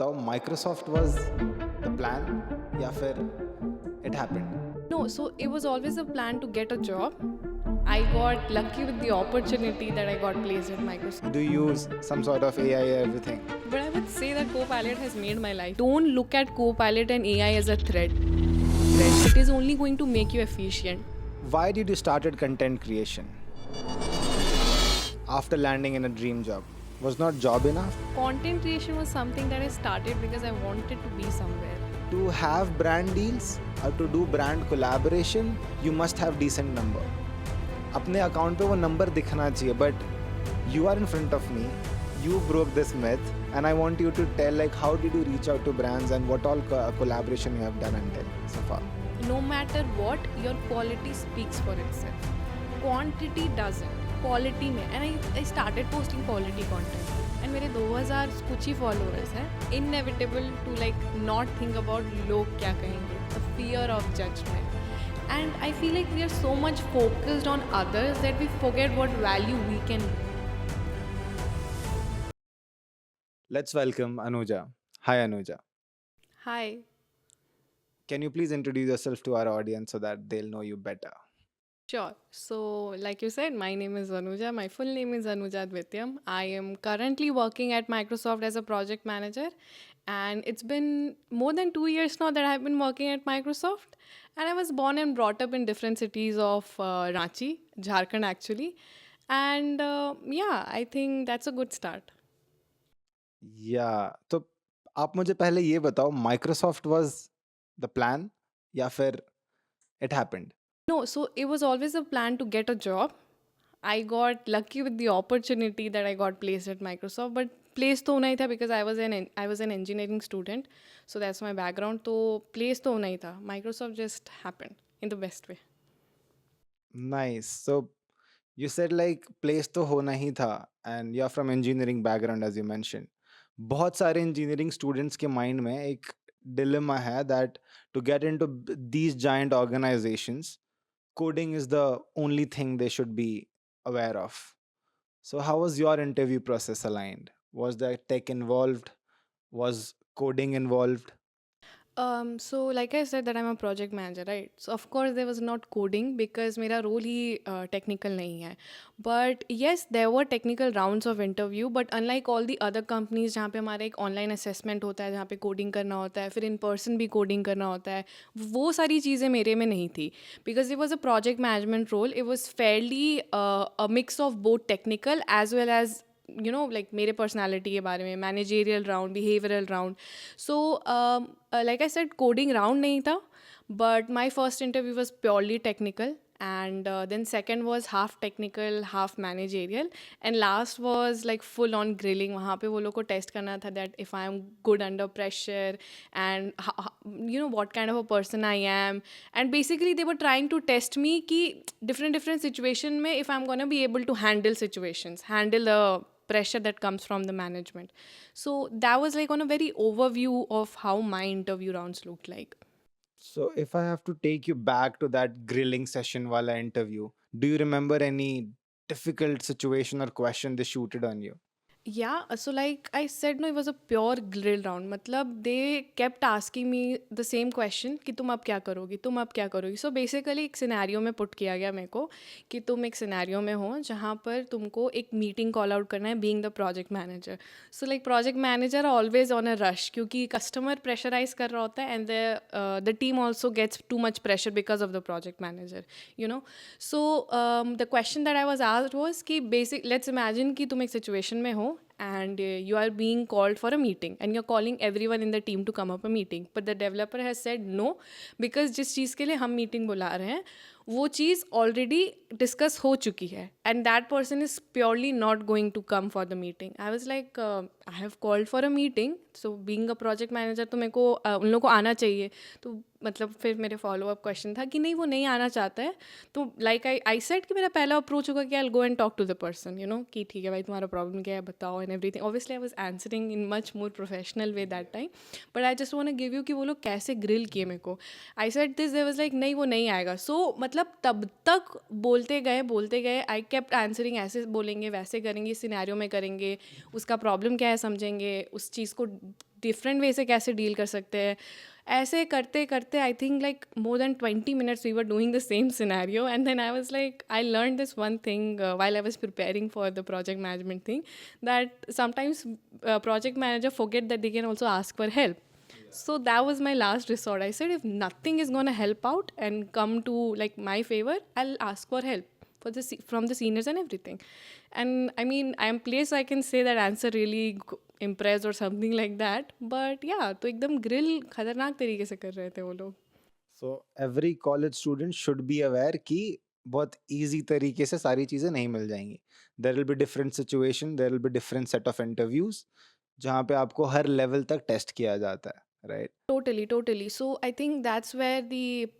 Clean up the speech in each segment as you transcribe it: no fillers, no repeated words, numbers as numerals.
तो Microsoft was the plan या फिर it happened? No, so it was always a plan to get a job. I got lucky with the opportunity that I got placed at Microsoft. Do you use some sort of AI or everything? But I would say that Copilot has made my life. Don't look at Copilot and AI as a threat. It is only going to make you efficient. Why did you started content creation after landing in a dream job? Was not job enough? Content creation was something that I started because I wanted to be somewhere. To have brand deals or to do brand collaboration, you must have decent number. अपने account पे वो number दिखना चाहिए, but you are in front of me. You broke this myth, and I want you to tell like how did you reach out to brands and what all collaboration you have done until so far. No matter what, your quality speaks for itself. Quantity doesn't. Quality में and I started posting quality content. And मेरे 2000 कुछ ही followers हैं. Inevitable to like not think about लोग क्या कहेंगे. The fear of judgment. And I feel like we are so much focused on others that we forget what value we can bring. Let's welcome Anuja. Hi Anuja. Hi. Can you please introduce yourself to our audience so that they'll know you better? Sure. So, like you said, my name is Anuja. My full name is Anuja Dvityam. I am currently working at Microsoft as a project manager. And it's been more than 2 years now that I've been working at Microsoft. And I was born and brought up in different cities of Ranchi, Jharkhand actually. And yeah, I think that's a good start. या तो आप मुझे पहले ये बताओ, Microsoft was the plan या फिर it happened? No, so it was always a plan to get a job. I got lucky with the opportunity that I got placed at Microsoft, but placed तो होना ही था because I was an engineering student, so that's my background. तो placed तो होना ही था. Microsoft just happened in the best way. Nice. So you said like place तो होना ही था and you are from engineering background as you mention. बहुत सारे इंजीनियरिंग स्टूडेंट्स के माइंड में एक डिलेमा है that to get into these giant organisations, coding is the only thing they should be aware of. So, how was your interview process aligned? Was there tech involved? Was coding involved? So like I said that I'm a project manager, right? So of course there was not coding because मेरा role ही technical नहीं है. But yes, there were technical rounds of interview, but unlike all the other companies जहाँ पे हमारा एक online assessment होता है, जहाँ पे coding करना होता है, फिर in person भी coding करना होता है, वो सारी चीज़ें मेरे में नहीं थी. Because it was a project management role, it was fairly a mix of both technical as well as like मेरे personality के बारे में, managerial round, behavioral round. So like I said, coding round नहीं था, but my first interview was purely technical, and then second was half technical, half managerial, and last was like full on grilling. वहाँ पे वो लोग को test करना था that if I am good under pressure and what kind of a person I am, and basically they were trying to test me कि different situation में if I'm gonna be able to handle situations, handle the pressure that comes from the management. So that was like on a very overview of how my interview rounds looked like. So, if I have to take you back to that grilling session while I interview, do you remember any difficult situation or question they shooted on you? Yeah, so like I said, no, it was a pure grill round. मतलब they kept asking me the same question कि तुम अब क्या करोगी, तुम अब क्या करोगी. So basically एक सिनेरियो में पुट किया गया मेरे को कि तुम एक सिनेरियो में हो जहाँ पर तुमको एक मीटिंग कॉल आउट करना है being the project manager. So like project manager always on a rush क्योंकि कस्टमर प्रेशराइज कर रहा होता है and the team also gets too much pressure because of the project manager so the question that I was asked was कि basic let's imagine कि तुम एक situation में हो and you are being called for a meeting and you're calling everyone in the team to come up a meeting, but the developer has said no because जिस चीज़ के लिए हम meeting बुला रहे हैं वो चीज़ ऑलरेडी डिस्कस हो चुकी है and that person is purely not going to come for the meeting. I was like I have called for a meeting, so being a project manager तो मेरे को उन लोगों को आना चाहिए. तो मतलब फिर मेरे फॉलो अप क्वेश्चन था कि नहीं वो नहीं आना चाहता है. तो लाइक आई सेड कि मेरा पहला अप्रोच होगा कि I go and talk to the person कि ठीक है भाई तुम्हारा प्रॉब्लम क्या है बताओ and everything. Obviously I was answering in much more professional way that time, but I just want to give you कि वो लोग कैसे ग्रिल किए मेरे को. I said this, they was like नहीं वो नहीं आएगा. सो मतलब तब तक बोलते गए आई केप्ट आंसरिंग, ऐसे बोलेंगे वैसे करेंगे, सिनेरियो में करेंगे, उसका प्रॉब्लम क्या है समझेंगे, उस चीज़ को डिफरेंट वे से कैसे डील कर सकते हैं। ऐसे करते करते I think like more than 20 minutes we were doing the same scenario, and then I was like I learn this one thing while I was preparing for the project management thing, that sometimes project manager forget that they can also ask for help. So that was my last resort. I said if nothing is going to help out and come to like my favor, I'll ask for help for from the seniors and everything. And I mean, I am placed, I can say that answer really impressed or something like that. But yeah, तो एकदम grill खतरनाक तरीके से कर रहे थे वो लोग. So every college student should be aware कि बहुत इजी तरीके से सारी चीज़ें नहीं मिल जाएंगी. There will be different situation, there will be different set of interviews जहाँ पे आपको हर लेवल तक टेस्ट किया जाता है, right? Totally, totally. So I think that's where the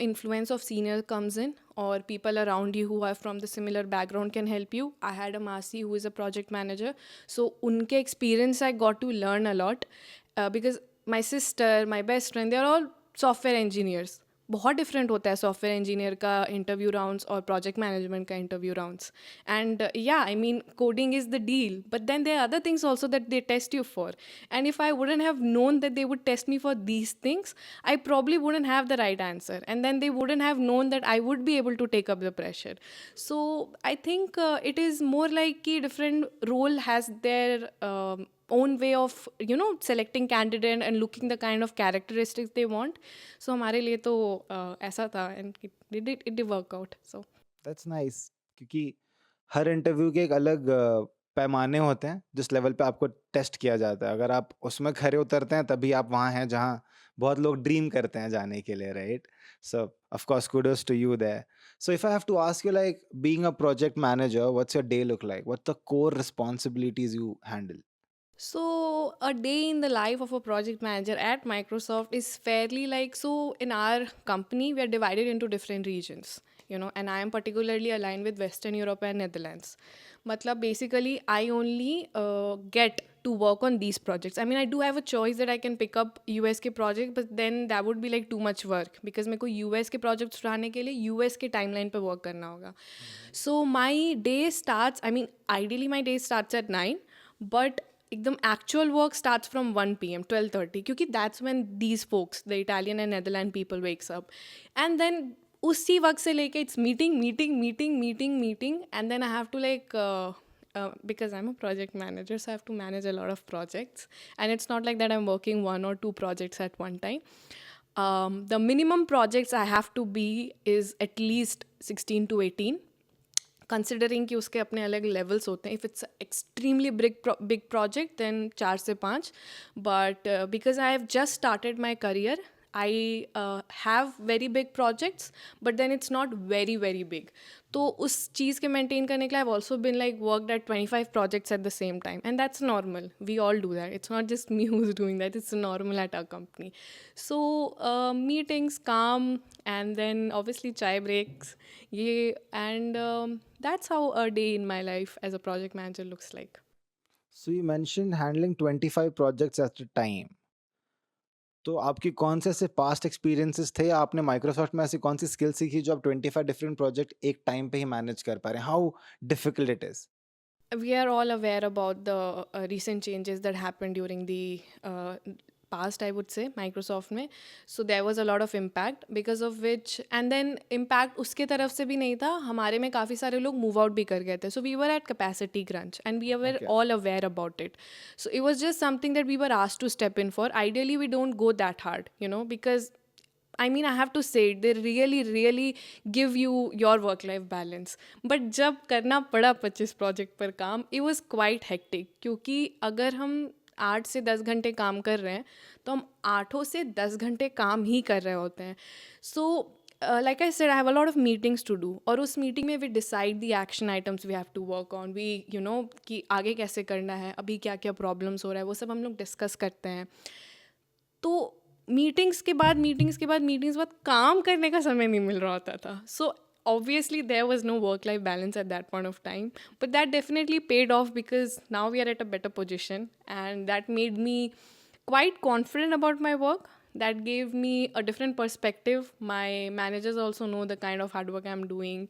influence of senior comes in, or people around you who are from the similar background can help you. I had a Masi who is a project manager, so unke experience I got to learn a lot, because my sister, my best friend, they're all software engineers. बहुत different होता है software engineer का interview rounds और project management का interview rounds. And yeah I mean coding is the deal, but then there are other things also that they test you for. And if I wouldn't have known that they would test me for these things, I probably wouldn't have the right answer. And then they wouldn't have known that I would be able to take up the pressure. So I think it is more like a different role has their own way of selecting candidate and looking the kind of characteristics they want. So हमारे लिए तो ऐसा था, and it did work out. So that's nice, क्योंकि हर interview के एक अलग पैमाने होते हैं जिस लेवल पे आपको टेस्ट किया जाता है. अगर आप उसमें खरे उतरते हैं तभी आप वहाँ हैं जहाँ बहुत लोग ड्रीम करते हैं जाने के लिए, right? So of course kudos to you there. So if I have to ask you, like being a project manager, what's your day look like? What the core responsibilities you handle? So, a day in the life of a project manager at Microsoft is fairly like, so in our company, we are divided into different regions, and I am particularly aligned with Western Europe and Netherlands. Matlab, basically, I only get to work on these projects. I mean, I do have a choice that I can pick up US के project, but then that would be like too much work because मेरे को US के projects उठाने के लिए US के timeline पे work करना होगा. So my day starts, I mean, ideally my day starts at 9, but एकदम actual work starts from 1 p.m. 12:30, क्योंकि that's when these folks, the Italian and Netherlands people, wakes up. And then उसी वक्त से लेके it's meeting, and then I have to like because I'm a project manager, so I have to manage a lot of projects, and it's not like that I'm working 1 or 2 projects at one time. The minimum projects I have to be is at least 16 to 18, considering कि उसके अपने अलग levels होते हैं. If it's extremely big project then 4 से 5, but because I have just started my career, I have very big projects, but then it's not very very big. तो उस चीज़ के मेंटेन करने के लिए I've also been like worked at 25 projects at the same time, and that's normal. We all do that. It's not just me who's doing that. It's normal at our company. So meetings, calm, and then obviously chai breaks. Yeah, and that's how a day in my life as a project manager looks like. So you mentioned handling 25 projects at a time. तो आपकी कौन से ऐसे past experiences थे या आपने Microsoft में ऐसी कौन सी स्किल सीखी जो आप 25 डिफरेंट प्रोजेक्ट एक टाइम पे ही मैनेज कर पा रहे हैं? How difficult it is? We are all aware about the recent changes that happened during the past, I would say, Microsoft में. So there was a lot of impact because of which, and then impact उसके तरफ से भी नहीं था, हमारे में काफ़ी सारे लोग move out भी कर गए थे. So we were at capacity crunch and we were Okay. all aware about it. So it was just something that we were asked to step in for. Ideally we don't go that hard, because I mean, I have to say it, they really, really give you your work-life balance. But जब करना पड़ा 25 project पर काम, it was quite hectic, क्योंकि अगर हम 8 से 10 घंटे काम कर रहे हैं तो हम 8 से 10 घंटे काम ही कर रहे होते हैं. सो like I said, I have a lot of meetings to do, और उस मीटिंग में we decide the action items we have to work on. We कि आगे कैसे करना है, अभी क्या क्या प्रॉब्लम्स हो रहा है, वो सब हम लोग डिस्कस करते हैं. तो मीटिंग्स के बाद काम करने का समय नहीं मिल रहा होता था. सो obviously there was no work life balance at that point of time, but that definitely paid off because now we are at a better position, and that made me quite confident about my work. That gave me a different perspective. My managers also know the kind of hard work I'm doing,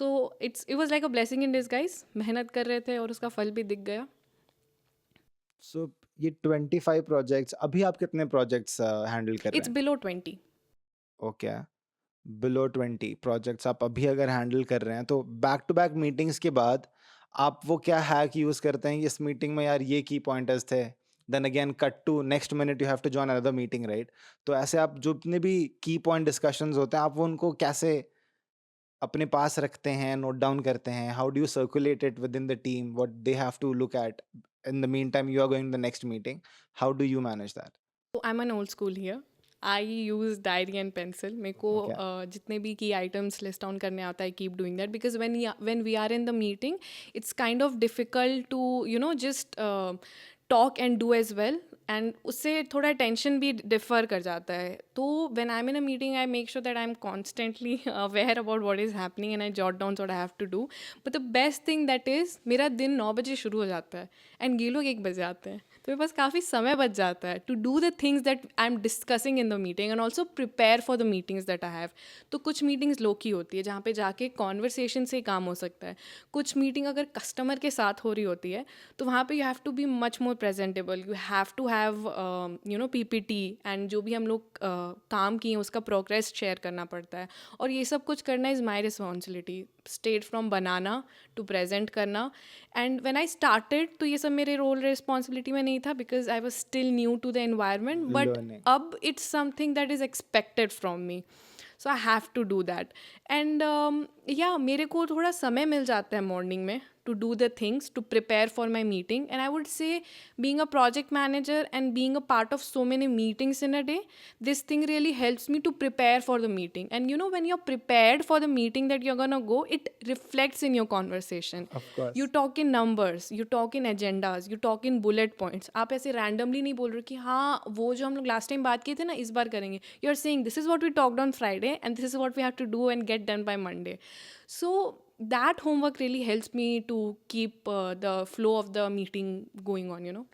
so it was like a blessing in disguise. मेहनत कर रहे थे और उसका फल भी दिख गया. सो ये 25 प्रोजेक्ट्स, अभी आप कितने प्रोजेक्ट्स हैंडल कर रहे इट्स हैं? बिलो 20। ओके, बिलो 20 प्रोजेक्ट्स आप अभी अगर हैंडल कर रहे हैं, तो बैक टू बैक मीटिंग्स के बाद आप वो क्या हैक यूज़ करते हैं, इस मीटिंग में यार ये की पॉइंटर्स थे, then again cut to next minute you have to join another meeting, right? तो ऐसे आप जो जितने भी की पॉइंट डिस्कशंस होते हैं, आप वो उनको कैसे अपने पास रखते हैं, नोट डाउन करते हैं? How do you circulate it within the team, what they have to look at in the meantime you are going the next meeting? How do you manage that? तो I am an old school here. I use diary and pencil. मेरे को okay, जितने भी की items list down करने आता है, keep doing that, because when we are in the meeting it's kind of difficult to just talk and do as well, and उससे थोड़ा टेंशन भी डिफर कर जाता है। तो when I am in a meeting I make sure that I am constantly aware about what is happening and I jot down what I have to do. But the best thing that is, मेरा दिन 9 बजे शुरू हो जाता है and ये लोग 1 बजे आते हैं, तो मेरे पास काफ़ी समय बच जाता है to do the things that I am discussing in the meeting and also prepare for the meetings that I have. तो कुछ मीटिंग्स लो की होती है जहाँ पे जाके कॉन्वर्सेशन से ही काम हो सकता है। कुछ मीटिंग अगर कस्टमर के साथ हो रही होती है, तो वहाँ पे you have to be much more presentable, you have to have PPT, and जो भी हम लोग काम किए उसका प्रोग्रेस शेयर करना पड़ता है। और ये सब कुछ करना is my responsibility, state from बनाना टू प्रेजेंट करना। एंड व्हेन आई स्टार्टेड तो ये सब मेरे रोल रिस्पॉन्सिबिलिटी में नहीं था, because I was still new to the environment, but learning. अब it's something that is expected from me, so I have to do that. And yeah मेरे को थोड़ा समय मिल जाता है मॉर्निंग में to do the things to prepare for my meeting. And I would say, being a project manager and being a part of so many meetings in a day, this thing really helps me to prepare for the meeting. And when you're prepared for the meeting that you're gonna go, it reflects in your conversation. Of You course. talk in numbers, you talk in agendas, you talk in bullet points. आप ऐसे randomly नहीं बोल रहे कि हाँ वो जो हम लोग लास्ट टाइम बात किए थे ना इस बार करेंगे। You are saying this is what we talked on Friday and this is what we have to do and get done by Monday. So that homework really helps me to keep the flow of the meeting going on.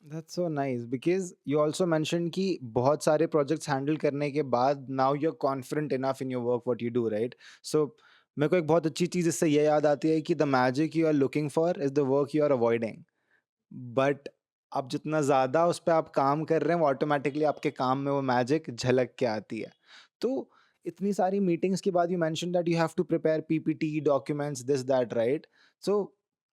That's so nice because you also mentioned कि बहुत सारे projects handle करने के बाद now you are confident enough in your work what you do, right? So मेरे को एक बहुत अच्छी चीज़ इससे ये याद आती है कि the magic you are looking for is the work you are avoiding. But आप जितना ज़्यादा उस पे आप काम कर रहे हैं, वो ऑटोमैटिकली आपके काम में वो मैजिक झलक के आती है। तो इतनी सारी मीटिंग्स के बाद you mentioned that you have to prepare PPT, documents, this that, right? So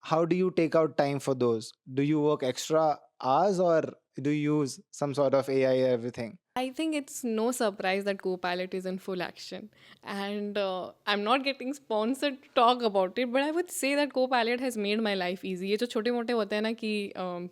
how do you take out time for those? Do you work extra hours or do you use some sort of AI everything? I think it's no surprise that Copilot is in full action. And I'm not getting sponsored to talk about it, but I would say that Copilot has made my life easy. ये जो छोटे मोटे होते हैं ना कि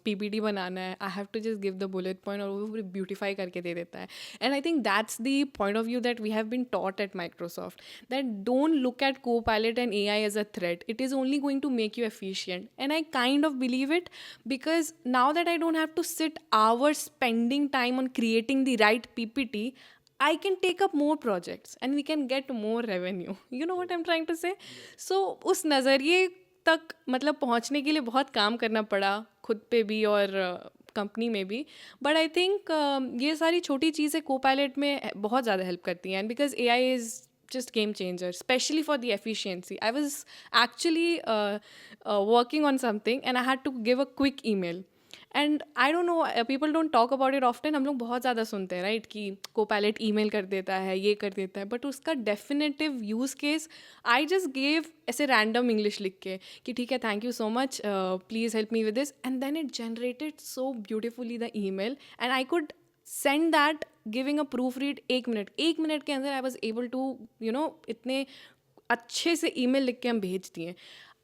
PPT बनाना है, I have to just give the bullet point और वो पूरी beautify करके दे देता है. And I think that's the point of view that we have been taught at Microsoft, that don't look at Copilot and AI as a threat. It is only going to make you efficient. And I kind of believe it, because now that I don't have to sit hours spending time on creating the right PPT, I can take up more projects and we can get more revenue. You know what I'm trying to say? So उस नज़रिए तक मतलब पहुंचने के लिए बहुत काम करना पड़ा, खुद पे भी और कंपनी में भी। बट आई थिंक ये सारी छोटी चीज़ें कोपायलट में बहुत ज़्यादा हेल्प करती हैं, because AI is just game changer, especially for the efficiency. I was actually working on something and I had to give a quick email. And I don't know, people don't talk about it often. हम लोग बहुत ज़्यादा सुनते हैं right कि Copilot email कर देता है, ये कर देता है, बट उसका definitive use case I just gave ऐसे रैंडम इंग्लिश लिख के कि ठीक है, thank you so much, please help me with this, and then it generated so beautifully the email and I could send that giving a proof read 1 minute के अंदर। आई was able to इतने अच्छे से ईमेल लिख के हम भेज दिए।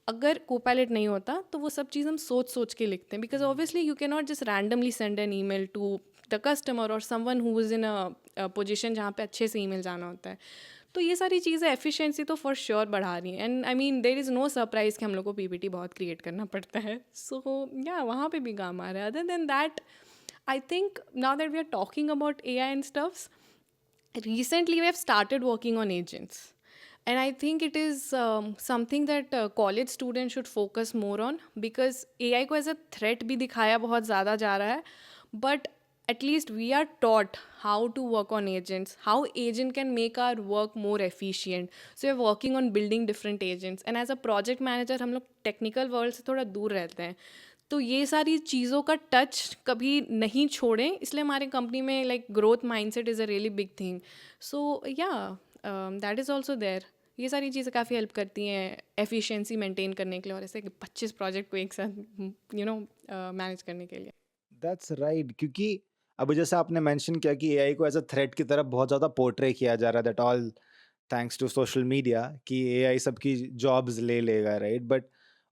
अगर कोपायलट नहीं होता तो वो सब चीज़ हम सोच सोच के लिखते हैं, because obviously you can not just randomly send an email to the customer और someone who is in a position जहाँ पे अच्छे से ईमेल जाना होता है। तो ये सारी चीज़ें एफिशिएंसी तो फॉर श्योर बढ़ा रही हैं, and I mean there is no surprise कि हम लोग को पीपीटी बहुत क्रिएट करना पड़ता है। सो या वहाँ पे भी काम आ रहा है। Other than that, I think now that we are talking about AI and stuffs, recently we have started working on agents, and I think it is something that college students should focus more on, because AI को as a threat भी दिखाया बहुत ज़्यादा जा रहा है, but at least we are taught how to work on agents, how agent can make our work more efficient. So we are working on building different agents, and as a project manager हम लोग technical world से थोड़ा दूर रहते हैं, तो ये सारी चीज़ों का टच कभी नहीं छोड़ें, इसलिए हमारे कंपनी में like growth mindset is a really big thing. So yeah that is also there. ये सारी चीज़ें काफ़ी हेल्प करती हैं एफिशिएंसी मेंटेन करने के लिए, और ऐसे कि 25 प्रोजेक्ट को एक साथ मैनेज करने के लिए। दैट्स राइट, क्योंकि अभी जैसे आपने मेंशन किया कि एआई को एज अ थ्रेट की तरफ बहुत ज़्यादा पोर्ट्रे किया जा रहा है, that all thanks to social media, कि एआई सबकी जॉब्स ले लेगा, right? But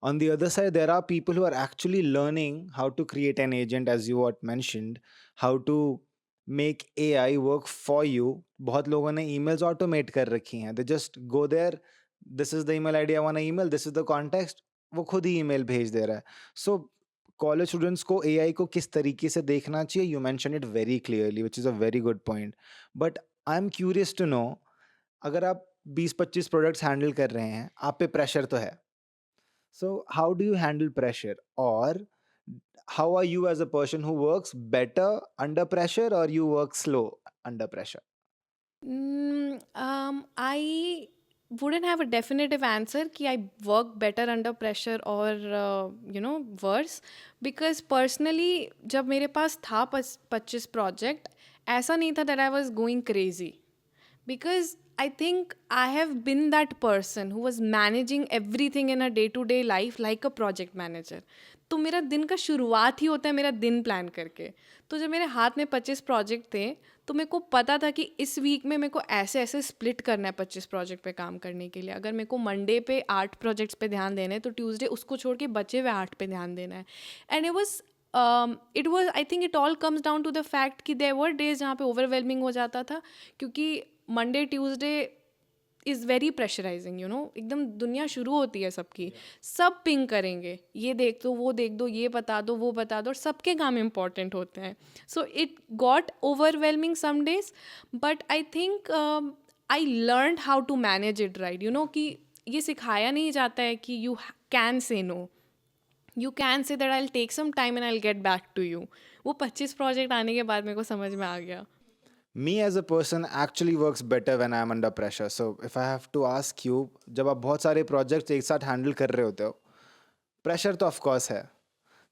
on the other side there are people who are actually learning how to create an agent, as you what mentioned, how to make AI work for you. बहुत लोगों ने emails automate कर रखी हैं, they just go there, this is the email ID I want email, this is the context, वो खुद ही email भेज दे रहा है। सो कॉलेज स्टूडेंट्स को एआई को किस तरीके से देखना चाहिए, you mention it very clearly, which is a very good point. But I am curious to know, अगर आप 20-25 प्रोडक्ट्स हैंडल कर रहे हैं, आप पे प्रेशर तो है। So how do you handle pressure, और how are you as a person who works better under pressure, और you work slow under pressure? I wouldn't have a definitive answer कि I work better under pressure or worse, because personally जब मेरे पास था 25 project, ऐसा नहीं था that I was going crazy, because I think I have been that person who was managing everything in a day to day life like a project manager. तो मेरा दिन का शुरुआत ही होता है मेरा दिन प्लान करके। तो जब मेरे हाथ में 25 प्रोजेक्ट थे, तो मेरे को पता था कि इस वीक में मेरे को ऐसे ऐसे स्प्लिट करना है 25 प्रोजेक्ट पे काम करने के लिए। अगर मेरे को मंडे पे 8 प्रोजेक्ट्स पे ध्यान देना है, तो ट्यूसडे उसको छोड़ के बचे हुए 8 पे ध्यान देना है। And it was I think it all comes down to the fact कि देयर वर डेज जहाँ पे ओवरवेलमिंग हो जाता था, क्योंकि Monday Tuesday is very pressurising, एकदम दुनिया शुरू होती है सबकी। सब पिंग करेंगे, ये देख दो, वो देख दो, ये बता दो, वो बता दो, और सबके काम इम्पॉर्टेंट होते हैं। So it got overwhelming some days, but I think I learn how to manage it, right? कि ये सिखाया नहीं जाता है कि you can say no, you can say that I will take some time and I will get back to you. वो 25 project आने के बाद मेरे को समझ में आ गया। Me as a person actually works better when I am under pressure. So if I have to ask you, जब आप बहुत सारे प्रोजेक्ट्स एक साथ हैंडल कर रहे होते हो, प्रेशर तो ऑफ कोर्स है।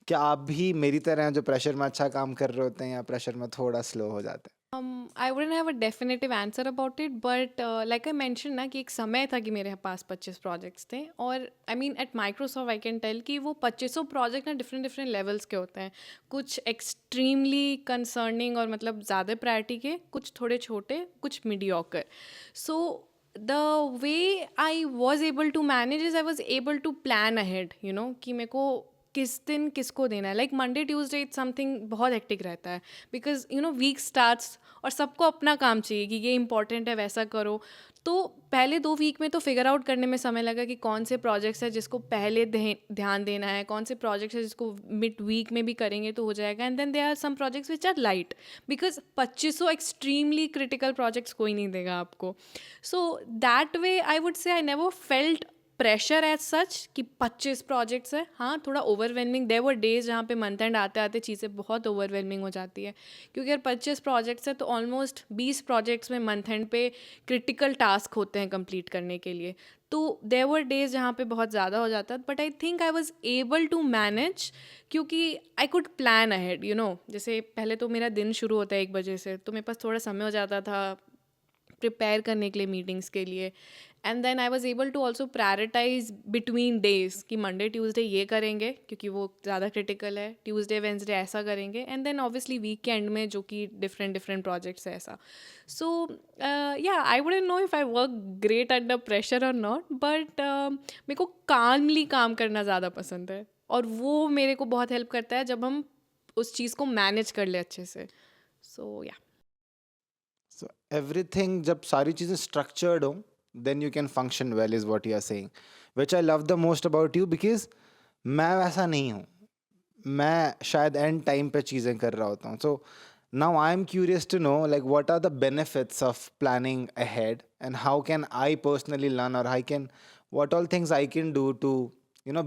क्या आप भी मेरी तरह हैं जो प्रेशर में अच्छा काम कर रहे होते हैं, या प्रेशर में थोड़ा स्लो हो जाते हैं? I wouldn't have a definitive answer about it, but like I mentioned ना, कि एक समय था कि मेरे पास 25 प्रोजेक्ट्स थे, और I mean at Microsoft I can tell कि वो 25 प्रोजेक्ट ना डिफरेंट डिफरेंट लेवल्स के होते हैं। कुछ एक्सट्रीमली कंसर्निंग और मतलब ज़्यादा प्रायोरिटी के, कुछ थोड़े छोटे, कुछ mediocre. So the way I was able to manage is I was able to plan ahead, कि मेरे को किस दिन किसको देना है। Like Monday Tuesday it's something बहुत हेक्टिक रहता है, बिकॉज वीक स्टार्ट्स और सबको अपना काम चाहिए कि ये इंपॉर्टेंट है, वैसा करो। तो पहले 2 वीक में तो फिगर आउट करने में समय लगा कि कौन से प्रोजेक्ट्स हैं जिसको पहले ध्यान देना है, कौन से प्रोजेक्ट्स हैं जिसको मिड वीक में भी करेंगे तो हो जाएगा। And then there are some projects which are light, because 2500 extremely critical projects कोई नहीं देगा आपको। So that way I would say I never felt pressure as such कि 25 प्रोजेक्ट्स है। हाँ, थोड़ा ओवरवेलमिंग, देयर वर डेज जहाँ पे मंथ एंड आते आते चीज़ें बहुत ओवरवेलमिंग हो जाती है, क्योंकि अगर 25 प्रोजेक्ट्स है तो ऑलमोस्ट 20 प्रोजेक्ट्स में मंथ एंड पे क्रिटिकल टास्क होते हैं कंप्लीट करने के लिए। तो देयर वर डेज जहाँ पे बहुत ज़्यादा हो जाता है, but I think I was able to manage, क्योंकि आई कुड प्लान अहेड। जैसे पहले तो मेरा दिन शुरू होता है 1 बजे से, तो मेरे पास थोड़ा समय हो जाता था प्रिपेयर करने के लिए, मीटिंग्स के लिए। And then I was able to also prioritise between days कि मंडे ट्यूसडे ये करेंगे क्योंकि वो ज़्यादा क्रिटिकल है, ट्यूसडे वेंसडे ऐसा करेंगे, एंड देन ऑब्वियसली वीक के एंड में जो कि डिफरेंट डिफरेंट प्रोजेक्ट्स है ऐसा। सो या I wouldn't know if I work great under pressure और नॉट, बट मेरे को कामली काम करना ज़्यादा पसंद है, और वो मेरे को बहुत हेल्प करता है जब हम उस चीज़ को मैनेज कर ले अच्छे से। सो या So everything, जब सारी चीज़ें structured हो, then you can function well is what you are saying, which I love the most about you, because मैं वैसा नहीं हूँ। मैं शायद एंड टाइम पे चीज़ें कर रहा होता हूँ। So now I am curious to know, like what are the benefits of planning ahead, and how can I personally learn, और I can, what all things I can do to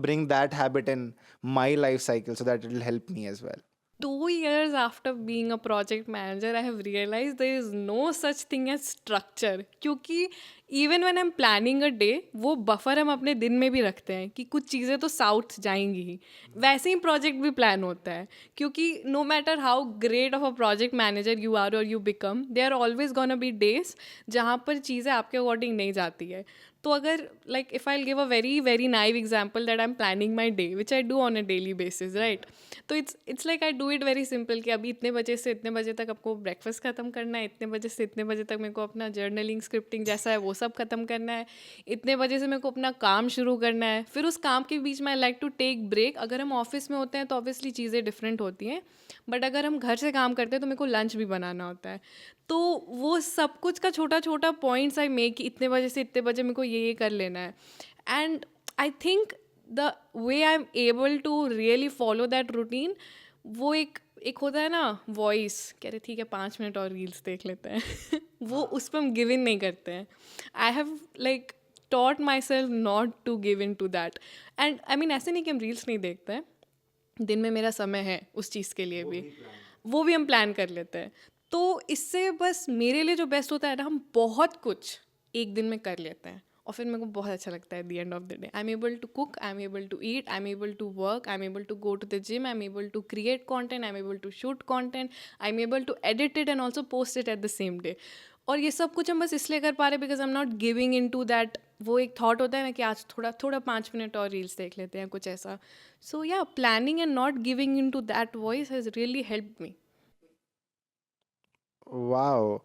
bring that habit in my life cycle so that it will help me as well. 2 years after being a project manager, I have realized there is no such thing as structure. क्योंकि even when I am planning a day, वो buffer हम अपने दिन में भी रखते हैं कि कुछ चीज़ें तो साउथ जाएंगी ही। वैसे ही प्रोजेक्ट भी प्लान होता है, क्योंकि no matter how great of a project manager you are और you become, they are always gonna be days जहाँ पर चीज़ें आपके अकॉर्डिंग नहीं जाती है। तो अगर like if I give a very very naive example that I am planning my day which I do on a daily basis, right? तो it's like I do it very simple कि अभी इतने बजे से इतने बजे तक आपको ब्रेकफास्ट ख़त्म करना है, इतने बजे से इतने बजे तक मेरे को अपना जर्नलिंग स्क्रिप्टिंग जैसा है वो सब ख़त्म करना है, इतने बजे से मेरे को अपना काम शुरू करना है। फिर उस काम के बीच में I like to take break. अगर हम ऑफिस में होते हैं तो ऑब्वियसली चीज़ें डिफरेंट होती हैं, बट अगर हम घर से काम करते हैं तो मेरे को लंच भी बनाना होता है। तो वो सब कुछ का छोटा छोटा पॉइंट्स आई मेक, इतने बजे से इतने बजे मेरे को ये कर लेना है। And I think the way I am able to really follow that routine, वो एक एक होता है ना वॉइस, कह रहे ठीक है 5 मिनट और रील्स देख लेते हैं वो उस पर हम गिव इन नहीं करते हैं। I have like taught myself not to give in to that. And I mean ऐसे नहीं कि हम रील्स नहीं देखते हैं, दिन में मेरा समय है उस चीज़ के लिए भी, वो भी हम प्लान कर लेते हैं। तो इससे बस मेरे लिए जो बेस्ट होता है ना, हम बहुत कुछ एक दिन में कर लेते हैं और फिर मेरे को बहुत अच्छा लगता है at the end of the day. I am able to cook, I am able to eat, I am able to work, I am able to go to the gym, I am able to create content, I am able to shoot content, I am able to edit it and also post it at the same day. और ये सब कुछ हम बस इसलिए कर पा रहे because I am not giving in to that, वो एक थॉट होता है ना कि आज थोड़ा थोड़ा 5 मिनट और रील्स देख लेते हैं, कुछ ऐसा। So yeah planning and not giving in to that voice has really help me. Wow!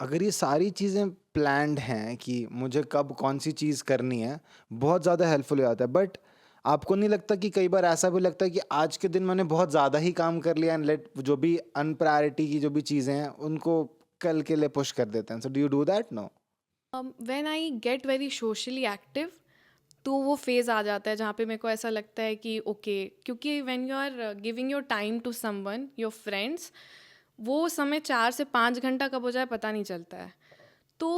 अगर ये सारी चीज़ें प्लान्ड हैं कि मुझे कब कौन-सी चीज़ करनी है, बहुत ज़्यादा हेल्पफुल हो जाता है। बट आपको नहीं लगता कि कई बार ऐसा भी लगता है कि आज के दिन मैंने बहुत ज़्यादा ही काम कर लिया एंड लेट जो भी अनप्रायोरिटी की जो भी चीज़ें हैं, उनको कल के लिए पुश कर देते हैं। So do you do that? No? When I get very socially active, तो वो फेज़ आ जाता है जहाँ पे मेरे को ऐसा लगता है कि ओके, क्योंकि when you are giving your time to someone, your friends, वो समय 4 से 5 घंटा कब हो जाए पता नहीं चलता है। तो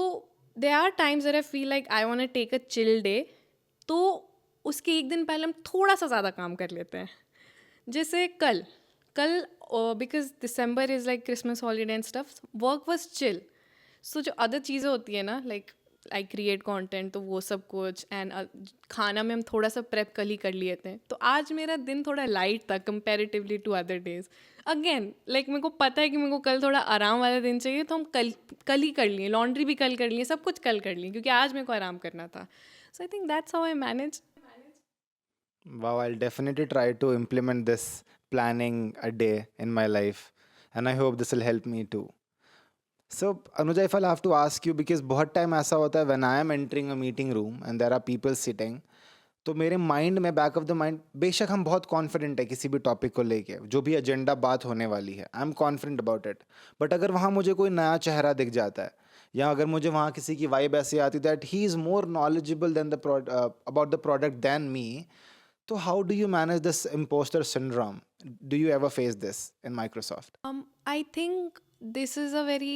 they are times that I feel like I want to take a chill day, तो उसके एक दिन पहले हम थोड़ा सा ज़्यादा काम कर लेते हैं। जैसे कल कल because December is like Christmas holiday and stuff, work was chill. So जो अदर चीज़ें होती है ना, लाइक आई क्रिएट कंटेंट, तो वो सब कुछ, एंड खाना में हम थोड़ा सा प्रेप कल ही कर लिए थे, तो आज मेरा दिन थोड़ा लाइट था comparatively to other days. Again like मेरे को पता है कि मेरे को कल थोड़ा आराम वाला दिन चाहिए, तो हम कल कल ही कर लिए, लॉन्ड्री भी कल कर लिए, सब कुछ कल कर लिए, क्योंकि आज मेरे को आराम करना था। So I think that's how I manage. Wow, I'll definitely try to implement this planning a day in my life, and I hope this will help me too. So, Anuja, if I'll have to ask you, because बहुत time ऐसा होता है when I am entering a meeting room and there are people sitting, तो मेरे mind में back of the mind बेशक हम बहुत कॉन्फिडेंट है किसी भी टॉपिक को लेके, जो भी एजेंडा बात होने वाली है, I am confident about it. But अगर वहाँ मुझे कोई नया चेहरा दिख जाता है, या अगर मुझे वहाँ किसी की वाइब ऐसी आती that he is more knowledgeable than the about the product than me, तो how do you manage this imposter syndrome? Do you ever face this in Microsoft? I think this is a very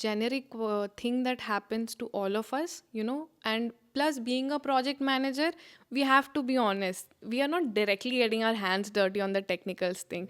generic thing that happens to all of us, you know. And plus, being a project manager, we have to be honest. We are not directly getting our hands dirty on the technicals thing.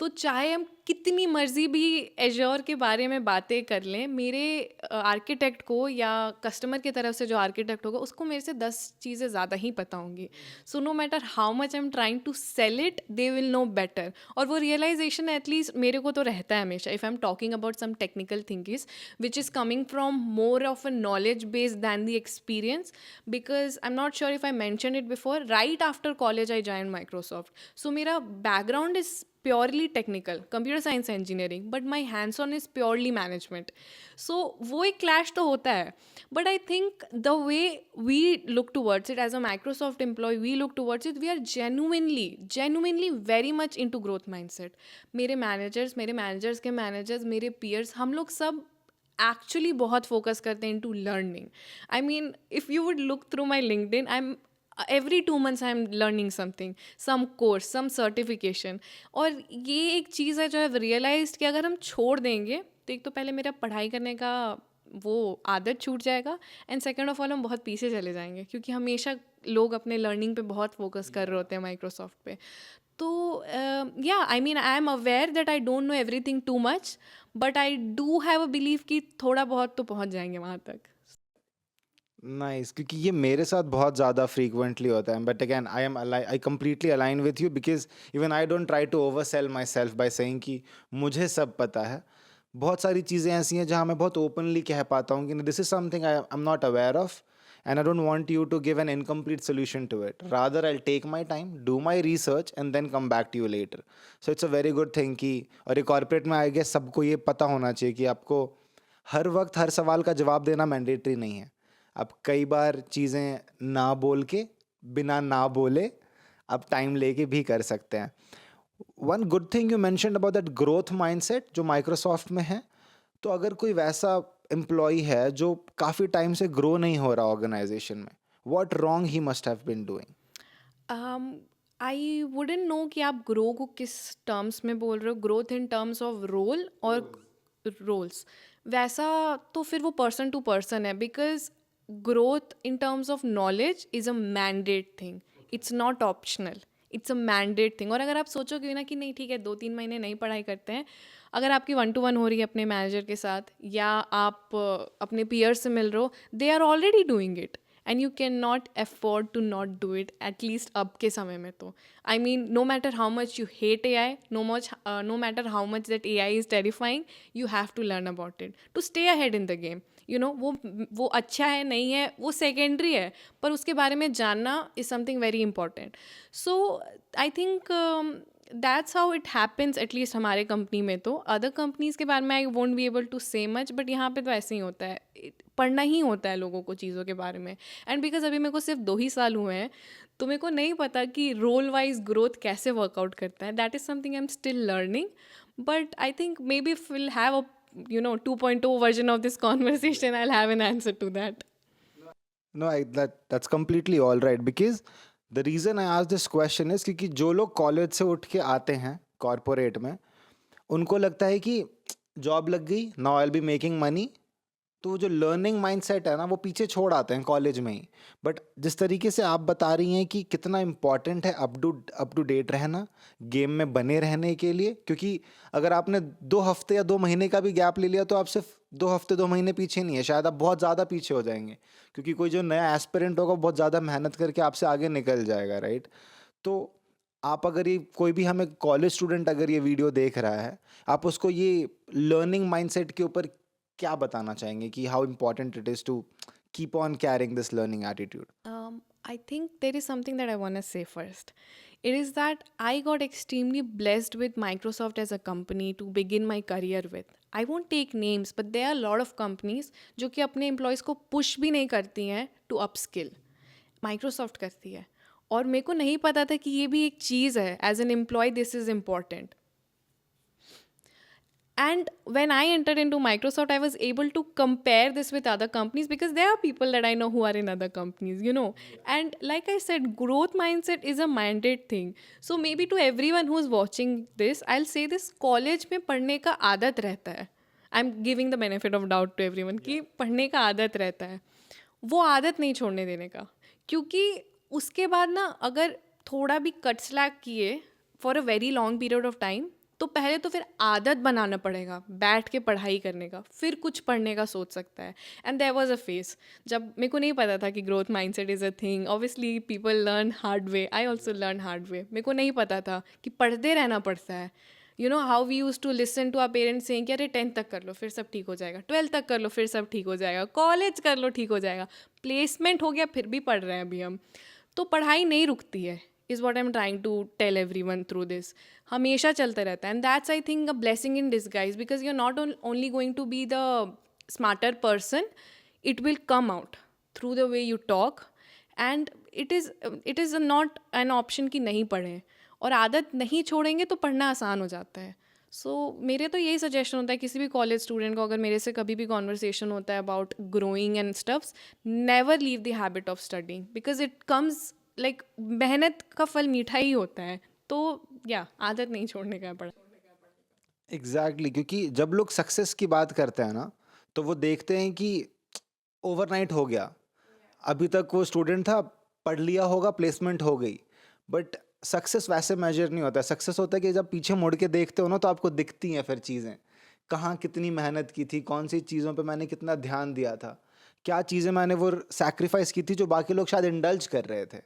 तो चाहे हम कितनी मर्जी भी azure के बारे में बातें कर लें, मेरे आर्किटेक्ट को या कस्टमर की तरफ से जो आर्किटेक्ट होगा उसको मेरे से 10 चीज़ें ज़्यादा ही पता होंगी। So no matter how much I am trying to sell it, they will know better. और वो रियलाइजेशन एटलीस्ट मेरे को तो रहता है हमेशा, if I am talking about some technical things which is coming from more of a knowledge based than the experience. Because I am not sure if I mention it before, right after college I join Microsoft, so मेरा background is purely technical, computer science engineering, but my hands on is purely management. So वो एक clash तो होता है, but I think the way we look towards it as a Microsoft employee, we look towards it, we are genuinely very much into growth mindset. मेरे managers के managers, मेरे peers, हम लोग सब actually बहुत focus करते हैं into learning. I mean if you would look through my LinkedIn, I am every 2 months I am learning something, some course, some certification. और ये एक चीज़ है जो आई रियलाइज कि अगर हम छोड़ देंगे तो एक तो पहले मेरा पढ़ाई करने का वो आदत छूट जाएगा, एंड सेकेंड ऑफ ऑल हम बहुत पीछे चले जाएंगे, क्योंकि हमेशा लोग अपने लर्निंग पे बहुत फोकस कर रहे होते हैं माइक्रोसॉफ्ट पे। तो या I mean I am aware that I don't know everything too much, but I do have a believe कि थोड़ा बहुत तो पहुंच जाएंगे वहाँ तक. नाइस, क्योंकि ये मेरे साथ बहुत ज़्यादा फ्रीक्वेंटली होता है, but again I completely align with you, because even I don't try to oversell myself by saying कि मुझे सब पता है. बहुत सारी चीज़ें ऐसी हैं जहाँ मैं बहुत ओपनली कह पाता हूँ कि this is something I am not aware of, and I don't want you to give an incomplete solution to it. Rather, I'll take my time, do my research, and then come back to you later. So it's a very good thing कि, और ये corporate में I guess सबको ये पता होना चाहिए कि आपको हर वक्त हर सवाल का जवाब देना मैंडेटरी नहीं है. आप कई बार चीज़ें ना बोल के, बिना ना बोले, आप टाइम लेके भी कर सकते हैं. One good thing you mentioned about that growth mindset जो माइक्रोसॉफ्ट में है. तो अगर कोई वैसा एम्प्लॉय है जो काफ़ी टाइम से ग्रो नहीं हो रहा ऑर्गेनाइजेशन में, what wrong he must have been doing? I wouldn't know कि आप ग्रो को किस टर्म्स में बोल रहे हो, growth in terms of role और रोल्स. वैसा तो फिर वो पर्सन टू पर्सन है, because growth in terms of knowledge is a mandate thing, it's not optional, it's a mandate thing. और अगर आप सोचोगे ना कि नहीं ठीक है 2-3 महीने नहीं पढ़ाई करते हैं, अगर आपकी 1-to-1 हो रही है अपने मैनेजर के साथ, या आप अपने पीयर से मिल रहे हो, they are already doing it and you can not afford to not do it, at least अब के समय में. तो I mean no matter how much you hate AI, no matter how much that AI is terrifying, you have to learn about it to stay ahead in the game. You know वो अच्छा है नहीं है वो secondary है, पर उसके बारे में जानना is something very important. So I think that's how it happens, at least हमारे कंपनी में. तो अदर कंपनीज़ के बारे में I won't be able to say much, but यहाँ पे तो ऐसे ही होता है, पढ़ना ही होता है लोगों को चीज़ों के बारे में. एंड बिकॉज अभी मेरे को सिर्फ 2 ही साल हुए हैं, तो मेरे को नहीं पता कि रोल वाइज ग्रोथ कैसे वर्कआउट करता है. That is something I am still learning, but I think may be will have a 2.0 version of this conversation, I'll have an answer to that. No, that's completely all right, because the reason I asked this question is क्योंकि जो लोग college से उठ के आते हैं corporate में, उनको लगता है कि जॉब लग गई, now I will be making money. तो वो जो लर्निंग माइंडसेट है ना, वो पीछे छोड़ आते हैं कॉलेज में ही. बट जिस तरीके से आप बता रही हैं कि कितना इम्पॉर्टेंट है अप टू डेट रहना गेम में बने रहने के लिए, क्योंकि अगर आपने 2 हफ्ते या 2 महीने का भी गैप ले लिया तो आप सिर्फ 2 हफ्ते 2 महीने पीछे नहीं है, शायद आप बहुत ज़्यादा पीछे हो जाएंगे, क्योंकि कोई जो नया एस्पिरेंट होगा वो बहुत ज़्यादा मेहनत करके आपसे आगे निकल जाएगा, राइट? तो आप अगर ये कोई भी हमें कॉलेज स्टूडेंट अगर ये वीडियो देख रहा है, आप उसको ये लर्निंग माइंडसेट के ऊपर क्या बताना चाहेंगे कि how important it is to keep on carrying this learning attitude? I think there is something that I want to say first. It is that I got extremely blessed with Microsoft as a company to begin my career with. I won't take names, but there are a lot of companies जो कि अपने employees को push भी नहीं करती हैं to upskill. Microsoft करती है. और मेरे को नहीं पता था कि ये भी एक चीज़ है. As an employee, this is important. And when I entered into Microsoft, I was able to compare this with other companies because there are people that I know who are in other companies, you know. And like I said, growth mindset is a mandate thing. So maybe to everyone who's watching this, I'll say this: college में पढ़ने का आदत रहता है. I'm giving the benefit of doubt to everyone कि पढ़ने का आदत रहता है. वो आदत नहीं छोड़ने देने का, क्योंकि उसके बाद ना अगर थोड़ा भी कट स्लैक किए for a very long period of time, तो पहले तो फिर आदत बनाना पड़ेगा बैठ के पढ़ाई करने का, फिर कुछ पढ़ने का सोच सकता है. And there was a phase जब मेरे को नहीं पता था कि growth mindset is a thing. Obviously people learn hard way, I also learn hard way. मेरे को नहीं पता था कि पढ़ते रहना पड़ता है. You know how we use to listen to our parents saying कि अरे 10th तक कर लो फिर सब ठीक हो जाएगा, 12th तक कर लो फिर सब ठीक हो जाएगा, कॉलेज कर लो ठीक हो जाएगा, प्लेसमेंट हो गया फिर भी पढ़ रहे हैं अभी हम. तो पढ़ाई नहीं रुकती है, is what I am trying to tell everyone through this. हमेशा चलता रहता है. And that's I think a blessing in disguise, because you are not only going to be the smarter person, it will come out through the way you talk. And it is not an option कि नहीं पढ़ें, और आदत नहीं छोड़ेंगे तो पढ़ना आसान हो जाता है. सो मेरे तो यही सजेशन होता है किसी भी कॉलेज स्टूडेंट को, अगर मेरे से कभी भी कॉन्वर्सेशन होता है about growing and stuffs, never leave the habit of studying, because it comes like मेहनत का फल मीठा ही होता है. तो या आदत नहीं छोड़ने का पड़ा. एग्जैक्टली, क्योंकि जब लोग सक्सेस की बात करते हैं ना, तो वो देखते हैं कि ओवरनाइट हो गया, अभी तक वो स्टूडेंट था, पढ़ लिया होगा, प्लेसमेंट हो गई. बट सक्सेस वैसे मेजर नहीं होता है। सक्सेस होता है कि जब पीछे मुड़ के देखते हो ना, तो आपको दिखती हैं फिर चीज़ें, कहाँ कितनी मेहनत की थी, कौन सी चीज़ों पे मैंने कितना ध्यान दिया था, क्या चीज़ें मैंने वो सैक्रिफाइस की थी जो बाकी लोग शायद इंडल्ज कर रहे थे।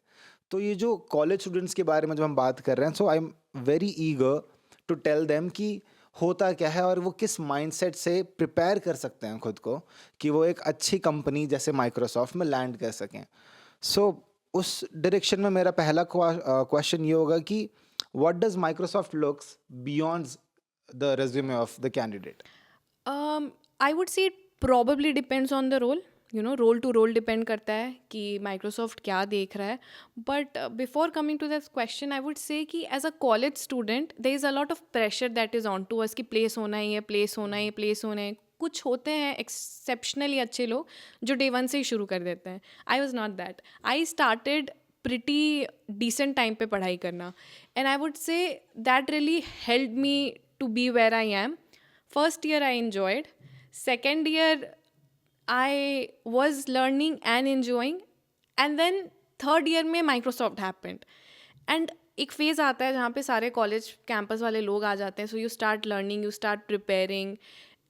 तो ये जो कॉलेज स्टूडेंट्स के बारे में जब हम बात कर रहे हैं, so I am very eager to tell them कि होता क्या है और वो किस माइंडसेट से प्रिपेयर कर सकते हैं खुद को कि वो एक अच्छी कंपनी जैसे माइक्रोसॉफ्ट में लैंड कर सकें। सो उस डायरेक्शन में मेरा पहला क्वेश्चन ये होगा कि what does Microsoft looks beyond the resume of the candidate? I would say it probably depends on the role, you know, role to role depend करता है कि माइक्रोसॉफ्ट क्या देख रहा है. But before coming to this question I would say कि as a college student there is a lot of pressure that is on to us कि place होना ही है, प्लेस होना ही, प्लेस होना है. कुछ होते हैं एक्सेप्शनली अच्छे लोग जो डे वन से ही शुरू कर देते हैं. I was not that. I started pretty decent time पे पढ़ाई करना, and I would say that really help me to be where I am. First year I enjoyed. Second year I was learning and enjoying. And then third year में Microsoft happened. And एक phase आता है जहाँ पे सारे college campus वाले लोग आ जाते हैं. So you start learning, you start preparing.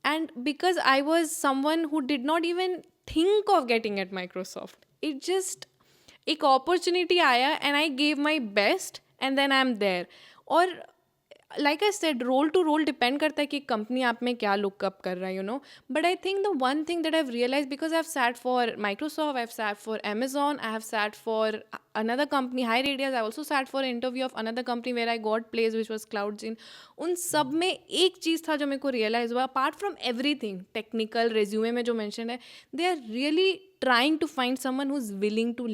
And because I was someone who did not even think of getting at Microsoft, it just एक अपॉर्चुनिटी आया and I gave my best and then I am there. और like I said, role to role depend करता है कि company आप में क्या lookup कर रहा है, you know. But I think the one thing that I have realise, because I have sat for Microsoft, I have sat for Amazon, I have sat for another company, High Radius. I also sat for an interview of another company where I got placed, which was CloudZine. उन सब में एक चीज़ था जो मेरे को realise हुआ, apart from everything technical resume में जो मैंशन है, they are really trying to find someone who's willing to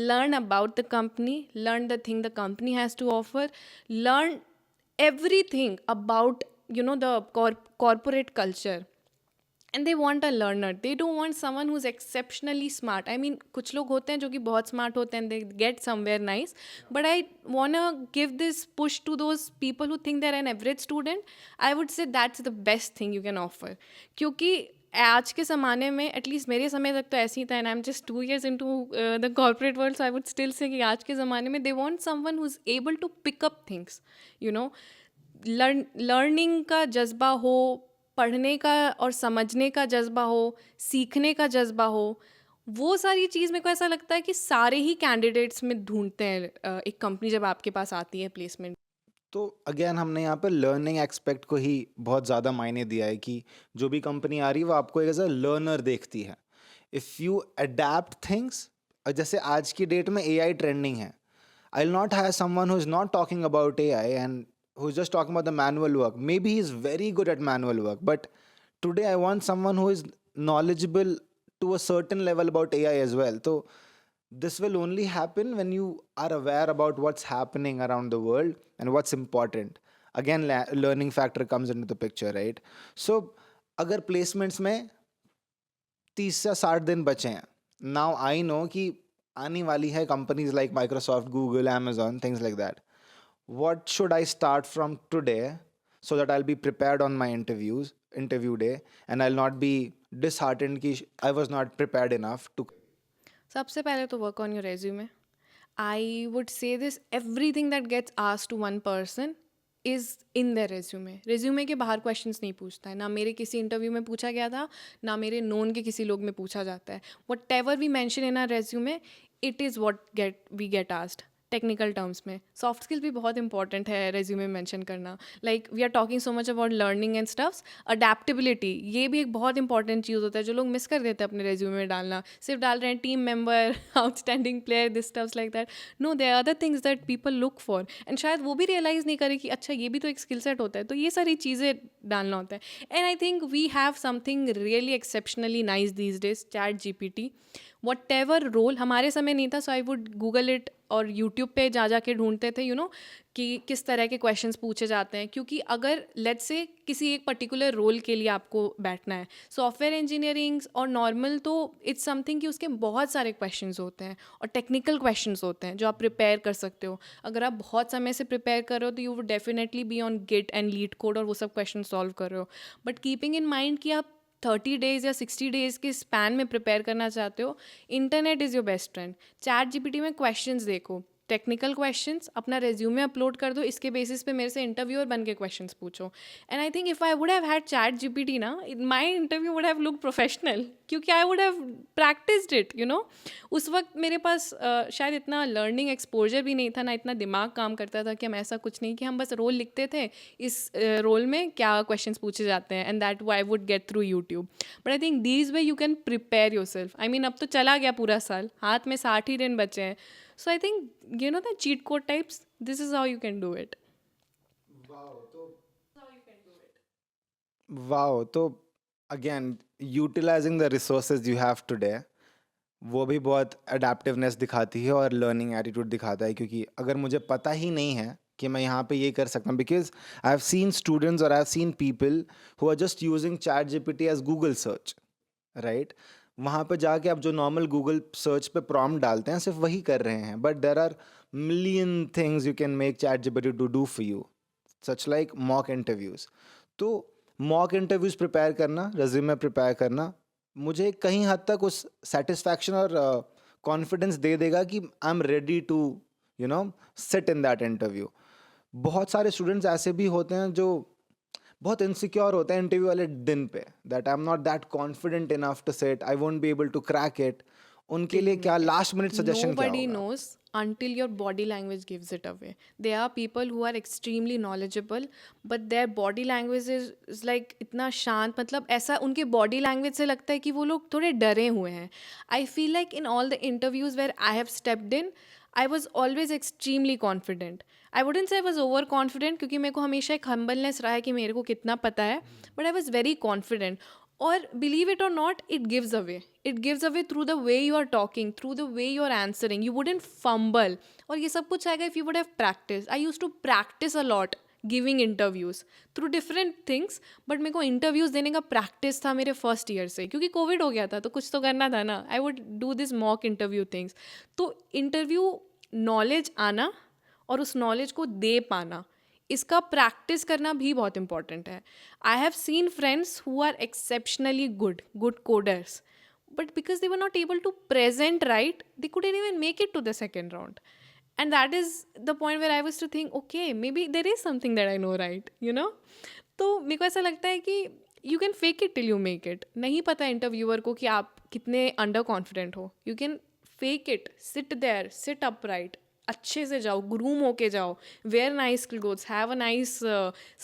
learn about the company, learn the thing the company has to offer, learn everything about, you know, the corporate culture. And they want a learner. They don't want someone who's exceptionally smart. I mean, कुछ लोग होते हैं जो कि बहुत smart होते हैं, they get somewhere nice. But I wanna give this push to those people who think they're an average student. I would say that's the best thing you can offer. क्योंकि आज के ज़माने में, एटलीस्ट मेरे समय तक तो ऐसे ही था, and I am just 2 years into the corporate world, so I would still say कि आज के ज़माने में they want someone who is able to pick up things, you know. Learning का जज्बा हो, पढ़ने का और समझने का जज्बा हो, सीखने का जज्बा हो, वो सारी चीज़ मेरे को ऐसा लगता है कि सारे ही कैंडिडेट्स में ढूंढते हैं एक कंपनी जब आपके पास आती है प्लेसमेंट. तो अगेन हमने यहाँ पे लर्निंग एक्सपेक्ट को ही बहुत ज़्यादा मायने दिया है कि जो भी कंपनी आ रही है वो आपको एक एज अ लर्नर देखती है. इफ़ यू अडेप्ट थिंग्स, जैसे आज की डेट में एआई ट्रेंडिंग है, I will not have someone who is not talking about AI and who is just talking about the manual work. Maybe he's very good at manual work, but today I want someone who is knowledgeable to a certain level about AI as well. So this will only happen when you are aware about what's happening around the world and what's important. Again, learning factor comes into the picture, right? So अगर placements में 30 से 60 दिन बचे हैं, now I know कि आने वाली है companies like Microsoft, Google, Amazon, things like that. What should I start from today so that I'll be prepared on my interview day, and I'll not be disheartened कि I was not prepared enough to. सबसे पहले तो work on your resume. I would say this, everything that gets asked to one person is in the resume. Resume के बाहर questions नहीं पूछता है, ना मेरे किसी इंटरव्यू में पूछा गया था, ना मेरे नोन के किसी लोग में पूछा जाता है. Whatever we mention in our resume, it is what we get asked. Technical terms में सॉफ्ट स्किल भी बहुत इंपॉर्टेंट है रेज्यूमे में मेंशन करना. Like we are talking so much about learning and stuffs. Adaptability, ये भी एक बहुत इंपॉर्टेंट चीज़ होता है जो लोग मिस कर देते हैं अपने रेज्यूमे में डालना. सिर्फ डाल रहे हैं team member, outstanding player, this stuffs like that. No, there are other things that people look for, and शायद वो भी रियलाइज़ नहीं करे कि अच्छा ये भी तो एक स्किल सेट होता है. तो ये सारी चीज़ें डालना होता है. And I think we have something really exceptionally nice these days, ChatGPT. Whatever role, हमारे समय नहीं था, so I would Google it और यूट्यूब पे जा जा के ढूंढते थे, यू नो, कि किस तरह के क्वेश्चंस पूछे जाते हैं. क्योंकि अगर लेट्स से किसी एक पर्टिकुलर रोल के लिए आपको बैठना है, सॉफ्टवेयर इंजीनियरिंग और नॉर्मल, तो इट्स समथिंग कि उसके बहुत सारे क्वेश्चंस होते हैं और टेक्निकल क्वेश्चंस होते हैं जो आप प्रिपेयर कर सकते हो. अगर आप बहुत समय से प्रिपेयर कर रहे हो तो you would definitely be on Git and LeetCode और वो सब क्वेश्चन सॉल्व कर रहे हो. बट कीपिंग इन माइंड कि आप 30 डेज़ या 60 डेज़ के स्पैन में प्रिपेयर करना चाहते हो, internet is your best friend. ChatGPT में क्वेश्चंस देखो, टेक्निकल क्वेश्चंस, अपना रेज्यूमे अपलोड कर दो, इसके बेसिस पे मेरे से इंटरव्यूअर बन के क्वेश्चंस पूछो. And I think if I would have had chat GPT ना, my interview would have look professional, क्योंकि I would have practised it, you know. उस वक्त मेरे पास शायद इतना लर्निंग एक्सपोजर भी नहीं था, ना इतना दिमाग काम करता था कि हम ऐसा कुछ नहीं, कि हम बस रोल लिखते थे, इस रोल में क्या क्वेश्चंस पूछे जाते हैं, and that I would get through YouTube. But I think these way you can prepare your self. I mean अब तो चला गया पूरा साल, हाथ में 60 ही दिन बचे हैं. So I think you know the cheat code types, this is how you can do it. Wow! तो again utilising the resources you have today, वो भी बहुत अडेप्टिवनेस दिखाती है और लर्निंग एटीट्यूड दिखाता है, क्योंकि अगर मुझे पता ही नहीं है कि मैं यहाँ पे ये कर सकता हूँ, because I have seen students और I have seen people who are just using chat GPT as Google search, right? वहाँ पे जाके आप जो नॉर्मल गूगल सर्च पे प्रॉम्प्ट डालते हैं सिर्फ वही कर रहे हैं, but there are million things you can make chat GPT to do for you, such like mock interviews. तो मॉक इंटरव्यूज़ प्रिपेयर करना, रेज्यूमे प्रिपेयर करना, मुझे कहीं हद तक उस सेटिस्फैक्शन और कॉन्फिडेंस दे देगा कि I am ready to you know sit in that interview. बहुत सारे स्टूडेंट्स ऐसे भी होते हैं जो बहुत इनसिक्योर होते हैं इंटरव्यू वाले दिन पे, that I am not that confident enough to set, I won't be able to crack it. उनके लिए Believe me, क्या लास्ट मिनट सजेशन क्या nobody होगा? knows until your body language gives it away. There are people who are extremely knowledgeable, but their body language is like इतना शांत, मतलब ऐसा उनके body language से लगता है कि वो लोग थोड़े डरे हुए हैं. I feel like in all the interviews where I have stepped in, I was always extremely confident. I wouldn't say I was overconfident, क्योंकि मेरे को हमेशा एक humbleness रहा है कि मेरे को कितना पता है, but I was very confident. और believe it or not, it gives away. It gives away through the way you are talking, through the way you are answering. You wouldn't fumble. और ये सब कुछ आएगा if you would have practiced. I used to practice a lot giving interviews through different things, but मेरे को interviews देने का practice था मेरे first year से, क्योंकि COVID हो गया था तो कुछ तो करना था ना. I would do this mock interview things. तो interview knowledge आना और उस knowledge को दे पाना, इसका प्रैक्टिस करना भी बहुत इंपॉर्टेंट है. I have seen friends who are exceptionally good coders, but because they were not able to present right, they couldn't even make it to the second round. And that is the point where I was to think, okay, maybe there is something that I know, right, you know. तो मेरे को ऐसा लगता है कि you can fake it till you make it. नहीं पता interviewer को कि आप कितने अंडर कॉन्फिडेंट हो, you can fake it, sit there, sit upright, अच्छे से जाओ, ग्रूम होके जाओ, wear nice clothes, have a nice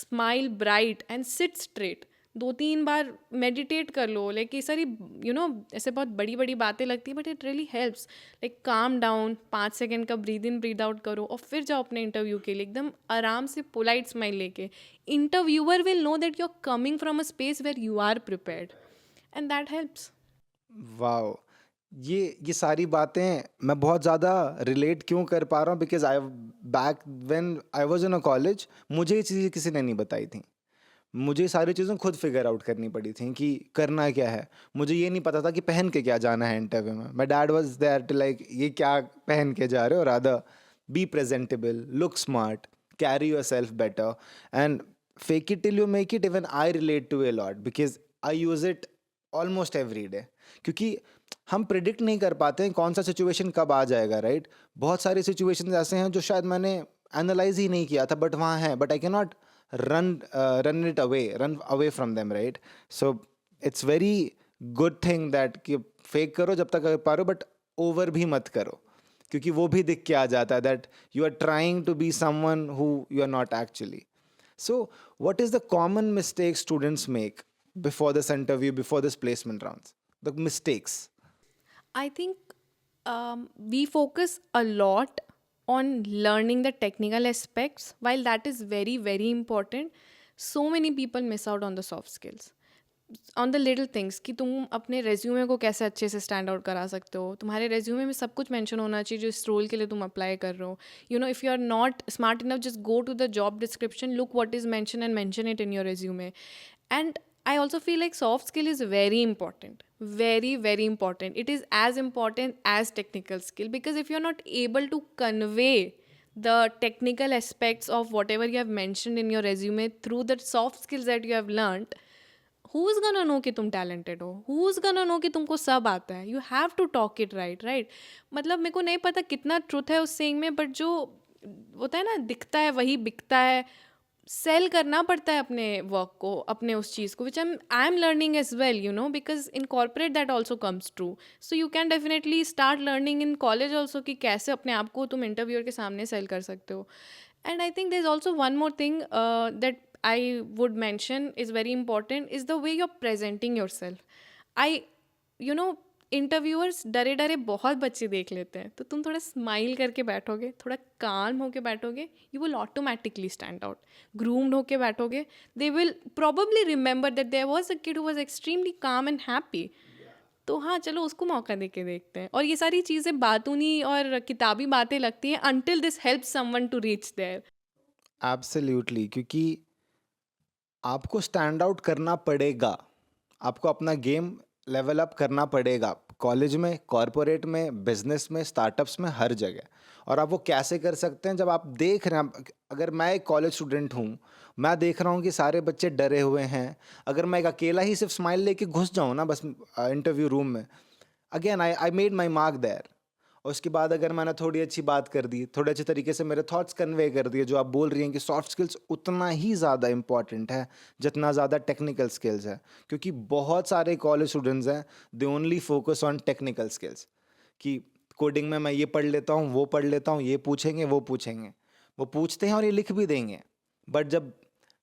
smile bright and sit straight. 2-3 बार मेडिटेट कर लो. लाइक ये सारी यू नो ऐसे बहुत बड़ी बड़ी बातें लगती है, but it really helps. Like calm down, 5 second का ब्रीद इन ब्रीद आउट करो और फिर जाओ अपने इंटरव्यू के लिए एकदम आराम से पोलाइट स्माइल लेके. Interviewer will know that you are coming from a space where you are prepared, and that helps. Wow! ये सारी बातें मैं बहुत ज़्यादा रिलेट क्यों कर पा रहा हूँ, because I back when I was in a college, मुझे ये चीज़ें किसी ने नहीं बताई थी. मुझे ये सारी चीज़ें खुद फिगर आउट करनी पड़ी थी कि करना क्या है. मुझे ये नहीं पता था कि पहन के क्या जाना है इंटरव्यू में. My dad was there to like, ये क्या पहन के जा रहे हो, rather be presentable, look smart, carry yourself better and fake it till you make it. Even I relate to a lot because I use it almost every day. क्योंकि हम predict नहीं कर पाते हैं कौन सा सिचुएशन कब आ जाएगा, राइट? बहुत सारे सिचुएशंस ऐसे हैं जो शायद मैंने एनालाइज ही नहीं किया था, बट वहाँ हैं, but I can not run away from them, right? So it's very good thing that कि फेक करो जब तक कर पा रहे हो, बट ओवर भी मत करो, क्योंकि वो भी दिख के आ जाता है that you are trying to be someone who you are not actually. So, what is the common mistake students make before this interview, before this placement rounds? The mistakes. I think we focus a lot on learning the technical aspects. While that is very, very important, so many people miss out on the soft skills. On the little things, कि तुम अपने resume को कैसे अच्छे से stand out करा सकते हो. तुम्हारे रेज्यूमे में सब कुछ मेंशन होना चाहिए जो इस रोल के लिए तुम अप्लाई कर रहे हो. You know, if you are not smart enough, just go to the job description, look what is mention and mention it in your resume. And I also feel like soft skill is very important, very, very important. It is as important as technical skill, because if you're not able to convey the technical aspects of whatever you have mentioned in your resume through the soft skills that you have learned, who is gonna know कि तुम talented हो, who is gonna know कि तुमको सब आता है, you have to talk it right. मतलब मेरे को नहीं पता कितना ट्रुथ है उस सेइंग में, बट जो होता है ना, दिखता है वही बिकता है, सेल करना पड़ता है अपने वर्क को, अपने उस चीज़ को, which I am learning as well, you know, because in corporate that also comes true. So you can definitely start learning in college also कि कैसे अपने आप को तुम इंटरव्यूअर के सामने सेल कर सकते हो। And I think there is also one more thing that I would mention is very important, is the way you are presenting yourself. I you know, interviewers डरे डरे बहुत बच्चे देख लेते हैं, तो तुम थोड़ा स्माइल करके बैठोगे, थोड़ा काम होके बैठोगे, you will automatically stand out. Groomed होके बैठोगे, they will probably remember that there was a kid who was extremely calm and happy। तो हाँ, चलो उसको मौका दे के देखते हैं। और ये सारी चीज़ें बातूनी और किताबी बातें लगती हैं until this helps someone to reach there। Absolutely, क्योंकि आपको स्टैंड आउट करना पड़ेगा, आपको अपना गेम लेवल अप करना पड़ेगा, कॉलेज में, कॉरपोरेट में, बिजनेस में, स्टार्टअप्स में, हर जगह। और आप वो कैसे कर सकते हैं, जब आप देख रहे हैं, अगर मैं एक कॉलेज स्टूडेंट हूँ, मैं देख रहा हूँ कि सारे बच्चे डरे हुए हैं, अगर मैं एक अकेला ही सिर्फ स्माइल लेके घुस जाऊँ ना बस इंटरव्यू रूम में, again I I made my mark there. और उसके बाद अगर मैंने थोड़ी अच्छी बात कर दी, थोड़े अच्छे तरीके से मेरे थॉट्स कन्वे कर दिए, जो आप बोल रही हैं कि सॉफ्ट स्किल्स उतना ही ज़्यादा इंपॉर्टेंट है जितना ज़्यादा टेक्निकल स्किल्स है। क्योंकि बहुत सारे कॉलेज स्टूडेंट्स हैं, they only focus on technical skills, कि कोडिंग में मैं ये पढ़ लेता हूँ, वो पढ़ लेता हूँ, ये पूछेंगे, वो पूछेंगे, वो पूछते हैं और ये लिख भी देंगे, बट जब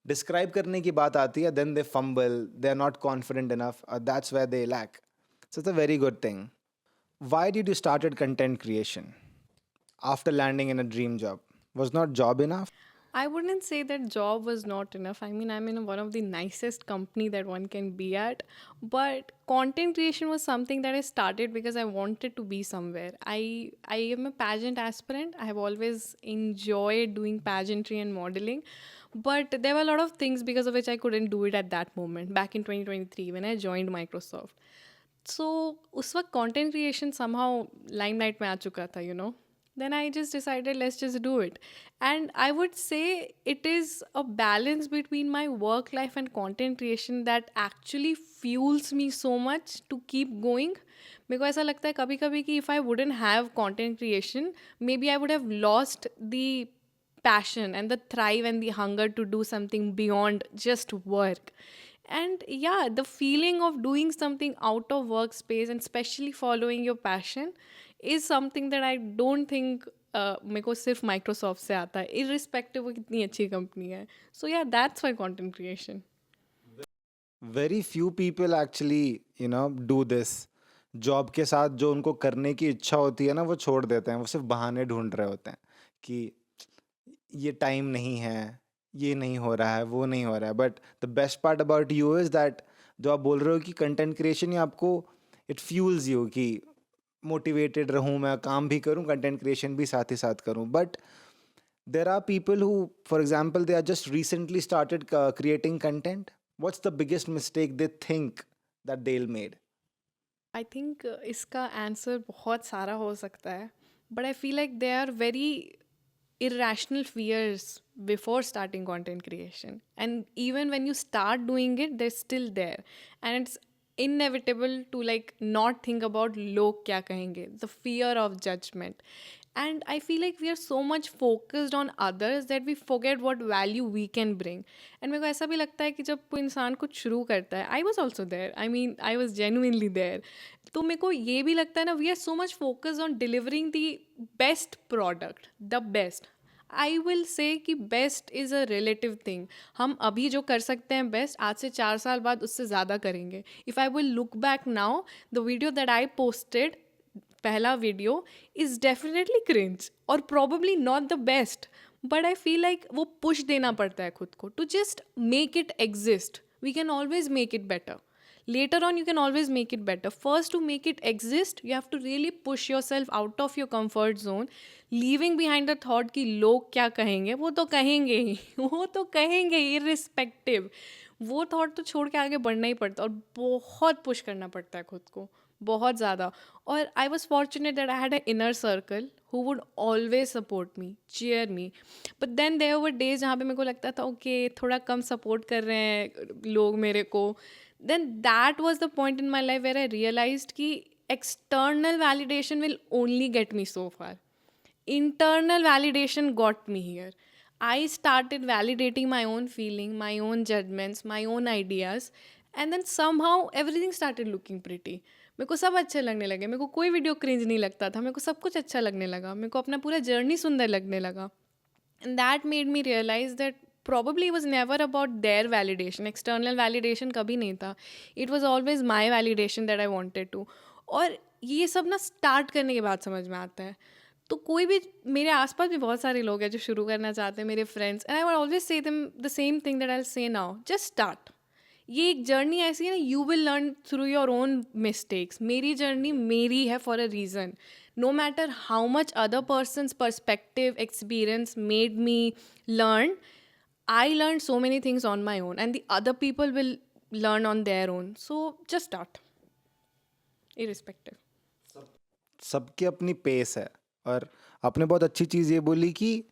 डिस्क्राइब करने की बात आती है, then they fumble, they are not confident enough, that's where they lack. So it's a very good thing. Why did you started content creation after landing in a dream job? Was not job enough? I wouldn't say that job was not enough. I mean, I'm in one of the nicest company that one can be at, but content creation was something that I started because I wanted to be somewhere. I am a pageant aspirant. I have always enjoyed doing pageantry and modeling, but there were a lot of things because of which I couldn't do it at that moment back in 2023 when I joined Microsoft. सो उस वक्त content creation somehow limelight में आ चुका था, you know. Then I just decided let's just do it, and I would say it is a balance between my work life and content creation that actually fuels me so much to keep going. मेरे को ऐसा लगता है कभी कभी कि if I wouldn't have content creation, maybe I would have lost the passion and the thrive and the hunger to do something beyond just work. And yeah, the feeling of doing something out of workspace and especially following your passion is something that I don't think मेरे को सिर्फ Microsoft से आता है, irrespective वो कितनी अच्छी company है। सो या that's my content creation. Very few people actually, do this. Job के साथ जो उनको करने की इच्छा होती है ना, वो छोड़ देते हैं, वो सिर्फ बहाने ढूंढ रहे होते हैं कि ये टाइम नहीं है, ये नहीं हो रहा है, वो नहीं हो रहा है। But the best part about you is that जो आप बोल रहे हो कि कंटेंट क्रिएशन ही आपको, इट फ्यूल्स यू कि मोटिवेटेड रहूँ, मैं काम भी करूँ, कंटेंट क्रिएशन भी साथ ही साथ करूँ। But there are people who, for example, they are just recently started creating content. What's the biggest mistake they think that they'll made? I think इसका आंसर बहुत सारा हो सकता है, but I feel like they are very irrational fears before starting content creation, and even when you start doing it, they're still there, and it's inevitable to like not think about log kya kahenge, the fear of judgment. And I feel like we are so much focused on others that we forget what value we can bring. And मेरे को ऐसा भी लगता है कि जब कोई इंसान कुछ शुरू करता है, I was also there, I mean I was genuinely there, तो मेरे को ये भी लगता है ना, we are so much focused on delivering the best product, the best. I will say कि best is a relative thing. हम अभी जो कर सकते हैं बेस्ट, आज से 4 साल बाद उससे ज़्यादा करेंगे। If I will look back now, the video that I posted, पहला वीडियो, इज़ डेफिनेटली क्रिंज और probably not the best, but I feel like वो पुश देना पड़ता है खुद को to just make it exist. We can always make it better, later on you can always make it better. First, to make it exist, you have to really push yourself out of your comfort zone, leaving behind the thought कि लोग क्या कहेंगे, वो तो कहेंगे ही वो तो कहेंगे irrespective, वो थॉट तो छोड़ के आगे बढ़ना ही पड़ता है, और बहुत पुश करना पड़ता है खुद को, बहुत ज़्यादा। और I was fortunate that I had a inner circle who would always support me, cheer me, but then there were days जहाँ पे मेरे को लगता था ओके थोड़ा कम सपोर्ट कर रहे हैं लोग मेरे को, then that was the point in my life where I realized कि external validation will only get me so far. Internal validation got me here. I started validating my own feeling, my own judgments, my own ideas, and then somehow everything started looking pretty. मेरे को सब अच्छे लगने लगे, मेरे को कोई video cringe नहीं लगता था, मेरे को सब कुछ अच्छा लगने लगा, मेरे को अपना पूरा जर्नी सुंदर लगने लगा. And that made me realize that probably it was never about their validation. External validation कभी नहीं था. It was always my validation that I wanted to. और ये सब ना स्टार्ट करने के बाद समझ में आता है. तो कोई भी, मेरे आसपास भी बहुत सारे लोग हैं जो शुरू करना चाहते हैं, मेरे friends, and I would always say them the same thing that I will से नाउ, जस्ट स्टार्ट. ये एक जर्नी ऐसी है ना, you will learn through your own mistakes. मेरी जर्नी मेरी है for a reason. no matter how much other person's perspective experience made me learn, I learned so many things on my own, and the other people will learn on their own. So just start, irrespective. सबकी अपनी pace है. और आपने बहुत अच्छी चीज़ ये बोली कि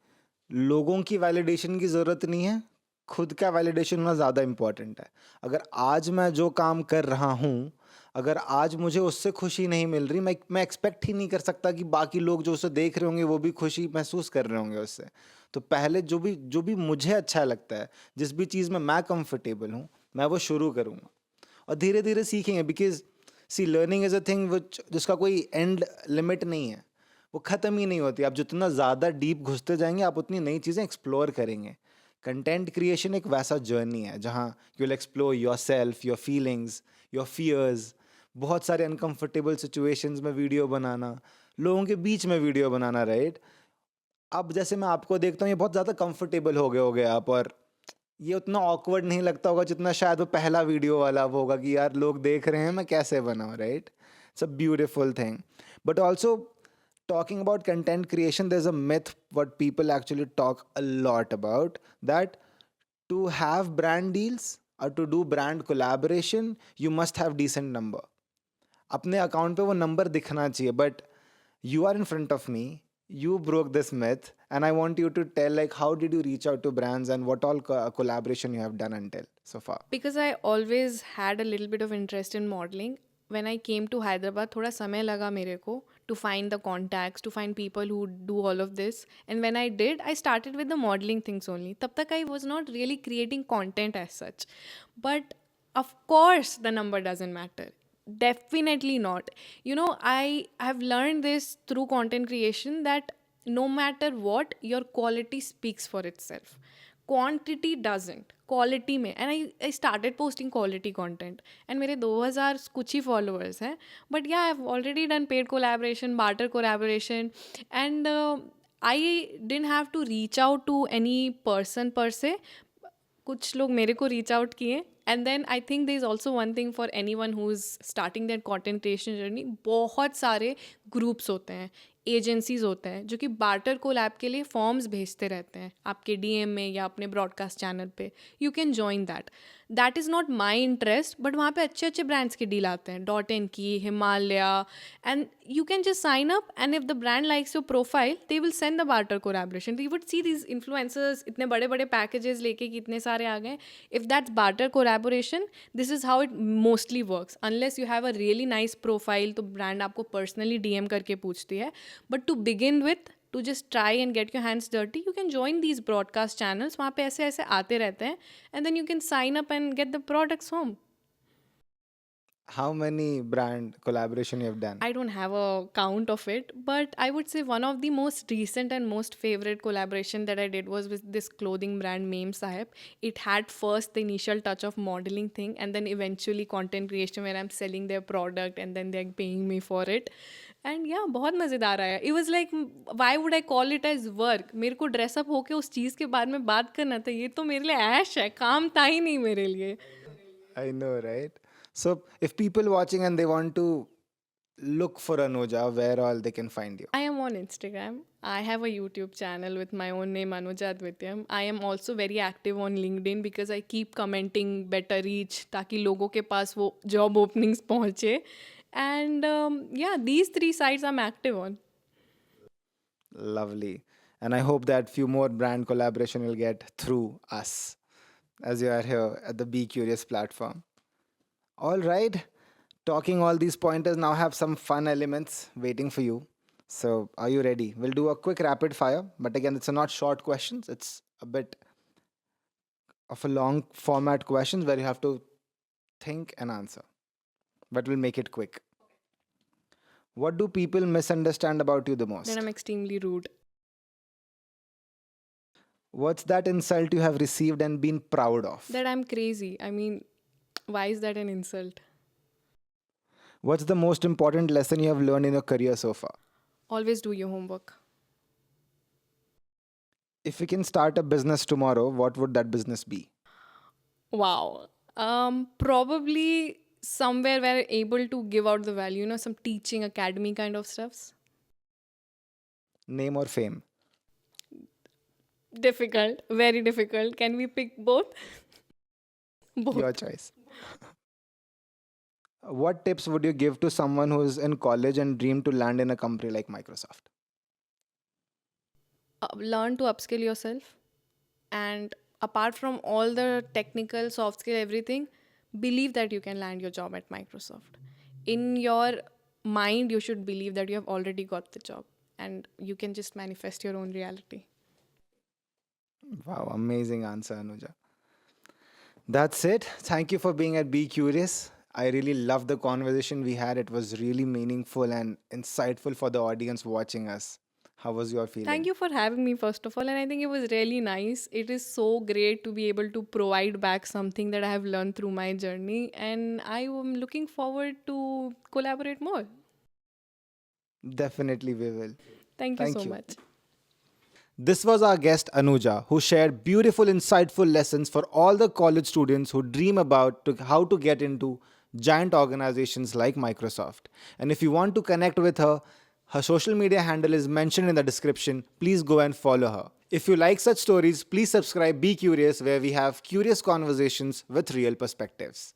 लोगों की वैलिडेशन की ज़रूरत नहीं है, खुद का वैलिडेशन होना ज़्यादा इम्पॉर्टेंट है. अगर आज मैं जो काम कर रहा हूँ, अगर आज मुझे उससे खुशी नहीं मिल रही, मैं एक्सपेक्ट ही नहीं कर सकता कि बाकी लोग जो उसे देख रहे होंगे वो भी खुशी महसूस कर रहे होंगे उससे. तो पहले जो भी मुझे अच्छा लगता है, जिस भी चीज़ में मैं कंफर्टेबल हूँ, मैं वो शुरू करूँगा. और धीरे धीरे सीखेंगे, because see learning is a thing जिसका कोई एंड लिमिट नहीं है, वो ख़त्म ही नहीं होती. आप जितना ज़्यादा डीप घुसते जाएंगे, आप उतनी नई चीज़ें एक्सप्लोर करेंगे. कंटेंट क्रिएशन एक वैसा जर्नी है जहाँ you will explore yourself, your feelings, your fears. बहुत सारे अनकंफर्टेबल सिचुएशंस में वीडियो बनाना, लोगों के बीच में वीडियो बनाना, राइट. अब जैसे मैं आपको देखता हूँ, ये बहुत ज़्यादा कंफर्टेबल हो गए आप, और ये उतना ऑकवर्ड नहीं लगता होगा जितना शायद वो पहला वीडियो वाला वो होगा कि यार लोग देख रहे हैं मैं कैसे बनाऊँ, right. It's a beautiful thing. But also, talking about content creation, there's a myth what people actually talk a lot about, that to have brand deals or to do brand collaboration, you must have decent number. अपने account पे वो number दिखना चाहिए. But you are in front of me, you broke this myth, and I want you to tell, like, how did you reach out to brands and what all collaboration you have done until so far. Because I always had a little bit of interest in modeling. When I came to Hyderabad, थोड़ा समय लगा मेरे को to find the contacts, to find people who do all of this. And when I did, I started with the modeling things only. तब तक I was not really creating content as such. But of course, the number doesn't matter. Definitely not. You know, I have learned this through content creation that no matter what, your quality speaks for itself. Quantity doesn't. Quality में. And I started posting quality content. And मेरे 2000 कुछ ही followers हैं. But yeah, I've already done paid collaboration, barter collaboration. And I didn't have to reach out to any person per se. कुछ लोग मेरे को reach out किए. And then I think there is also one thing for anyone who is starting that content creation journey. बहुत सारे groups होते हैं, agencies होते हैं जो कि बार्टर कोलैब के लिए फॉर्म्स भेजते रहते हैं आपके डीएम में या अपने ब्रॉडकास्ट चैनल पे. You can join that is not my interest. But वहाँ पे अच्छे अच्छे ब्रांड्स के डील आते हैं, डॉट इन की, Himalaya, and you can just sign up, and if the brand likes your profile, they will send the barter collaboration. You would see these influencers इतने बड़े बड़े packages लेके कि इतने सारे आ गए. If that's barter collaboration, this is how it mostly works. Unless you have a really nice profile, तो brand आपको personally DM करके पूछती है. But to begin with, to just try and get your hands dirty, you can join these broadcast channels. वहाँ पे ऐसे ऐसे आते रहते हैं, and then you can sign up and get the products home. How many brand collaboration you have done? I don't have a count of it, but I would say one of the most recent and most favorite collaboration that I did was with this clothing brand Meme Sahib. It had first the initial touch of modeling thing, and then eventually content creation where I'm selling their product and then they're paying me for it. And yeah, बहुत मज़ेदार आया. It was like, why would I call it as work? मेरे को dress up होके उस चीज़ के बारे में बात करना था. ये तो मेरे लिए ऐश है, काम था ही नहीं मेरे लिए. I know, right? So if people watching and they want to look for Anuja, where all they can find you? I am on Instagram. I have a YouTube channel with my own name, Anuja Advityam. I am also very active on LinkedIn because I keep commenting better reach ताकि लोगों के पास वो job openings पहुँचे. And yeah, these 3 sites I'm active on. Lovely. And I hope that few more brand collaboration will get through us as you are here at the Be Curious platform. All right. Talking all these pointers now have some fun elements waiting for you. So, are you ready? We'll do a quick rapid fire, but again, it's not short questions. It's a bit of a long format questions where you have to think and answer, but we'll make it quick. What do people misunderstand about you the That most? I'm extremely rude. What's that insult you have received and been proud of? That I'm crazy. I mean, why is that an insult? What's the most important lesson you have learned in your career so far? Always do your homework. If you can start a business tomorrow, what would that business be? Wow. Probably somewhere where I'm able to give out the value, some teaching academy kind of stuffs. Name or fame? Difficult, very difficult. Can we pick both? Both. Your choice. What tips would you give to someone who is in college and dream to land in a company like Microsoft? Learn to upskill yourself, and apart from all the technical soft skill everything, believe that you can land your job at Microsoft. In your mind you should believe that you have already got the job and you can just manifest your own reality. Wow, amazing answer, Anuja. That's it. Thank you for being at Be Curious. I really loved the conversation we had. It was really meaningful and insightful for the audience watching us. How was your Thank feeling? you for having me, first of all. And I think it was really nice. It is so great to be able to provide back something that I have learned through my journey. And I am looking forward to collaborate more. Definitely, we will. Thank you so Thank you. much. This was our guest Anuja, who shared beautiful, insightful lessons for all the college students who dream about how to get into giant organizations like Microsoft. And if you want to connect with her, her social media handle is mentioned in the description. Please go and follow her. If you like such stories, please subscribe Be Curious, where we have curious conversations with real perspectives.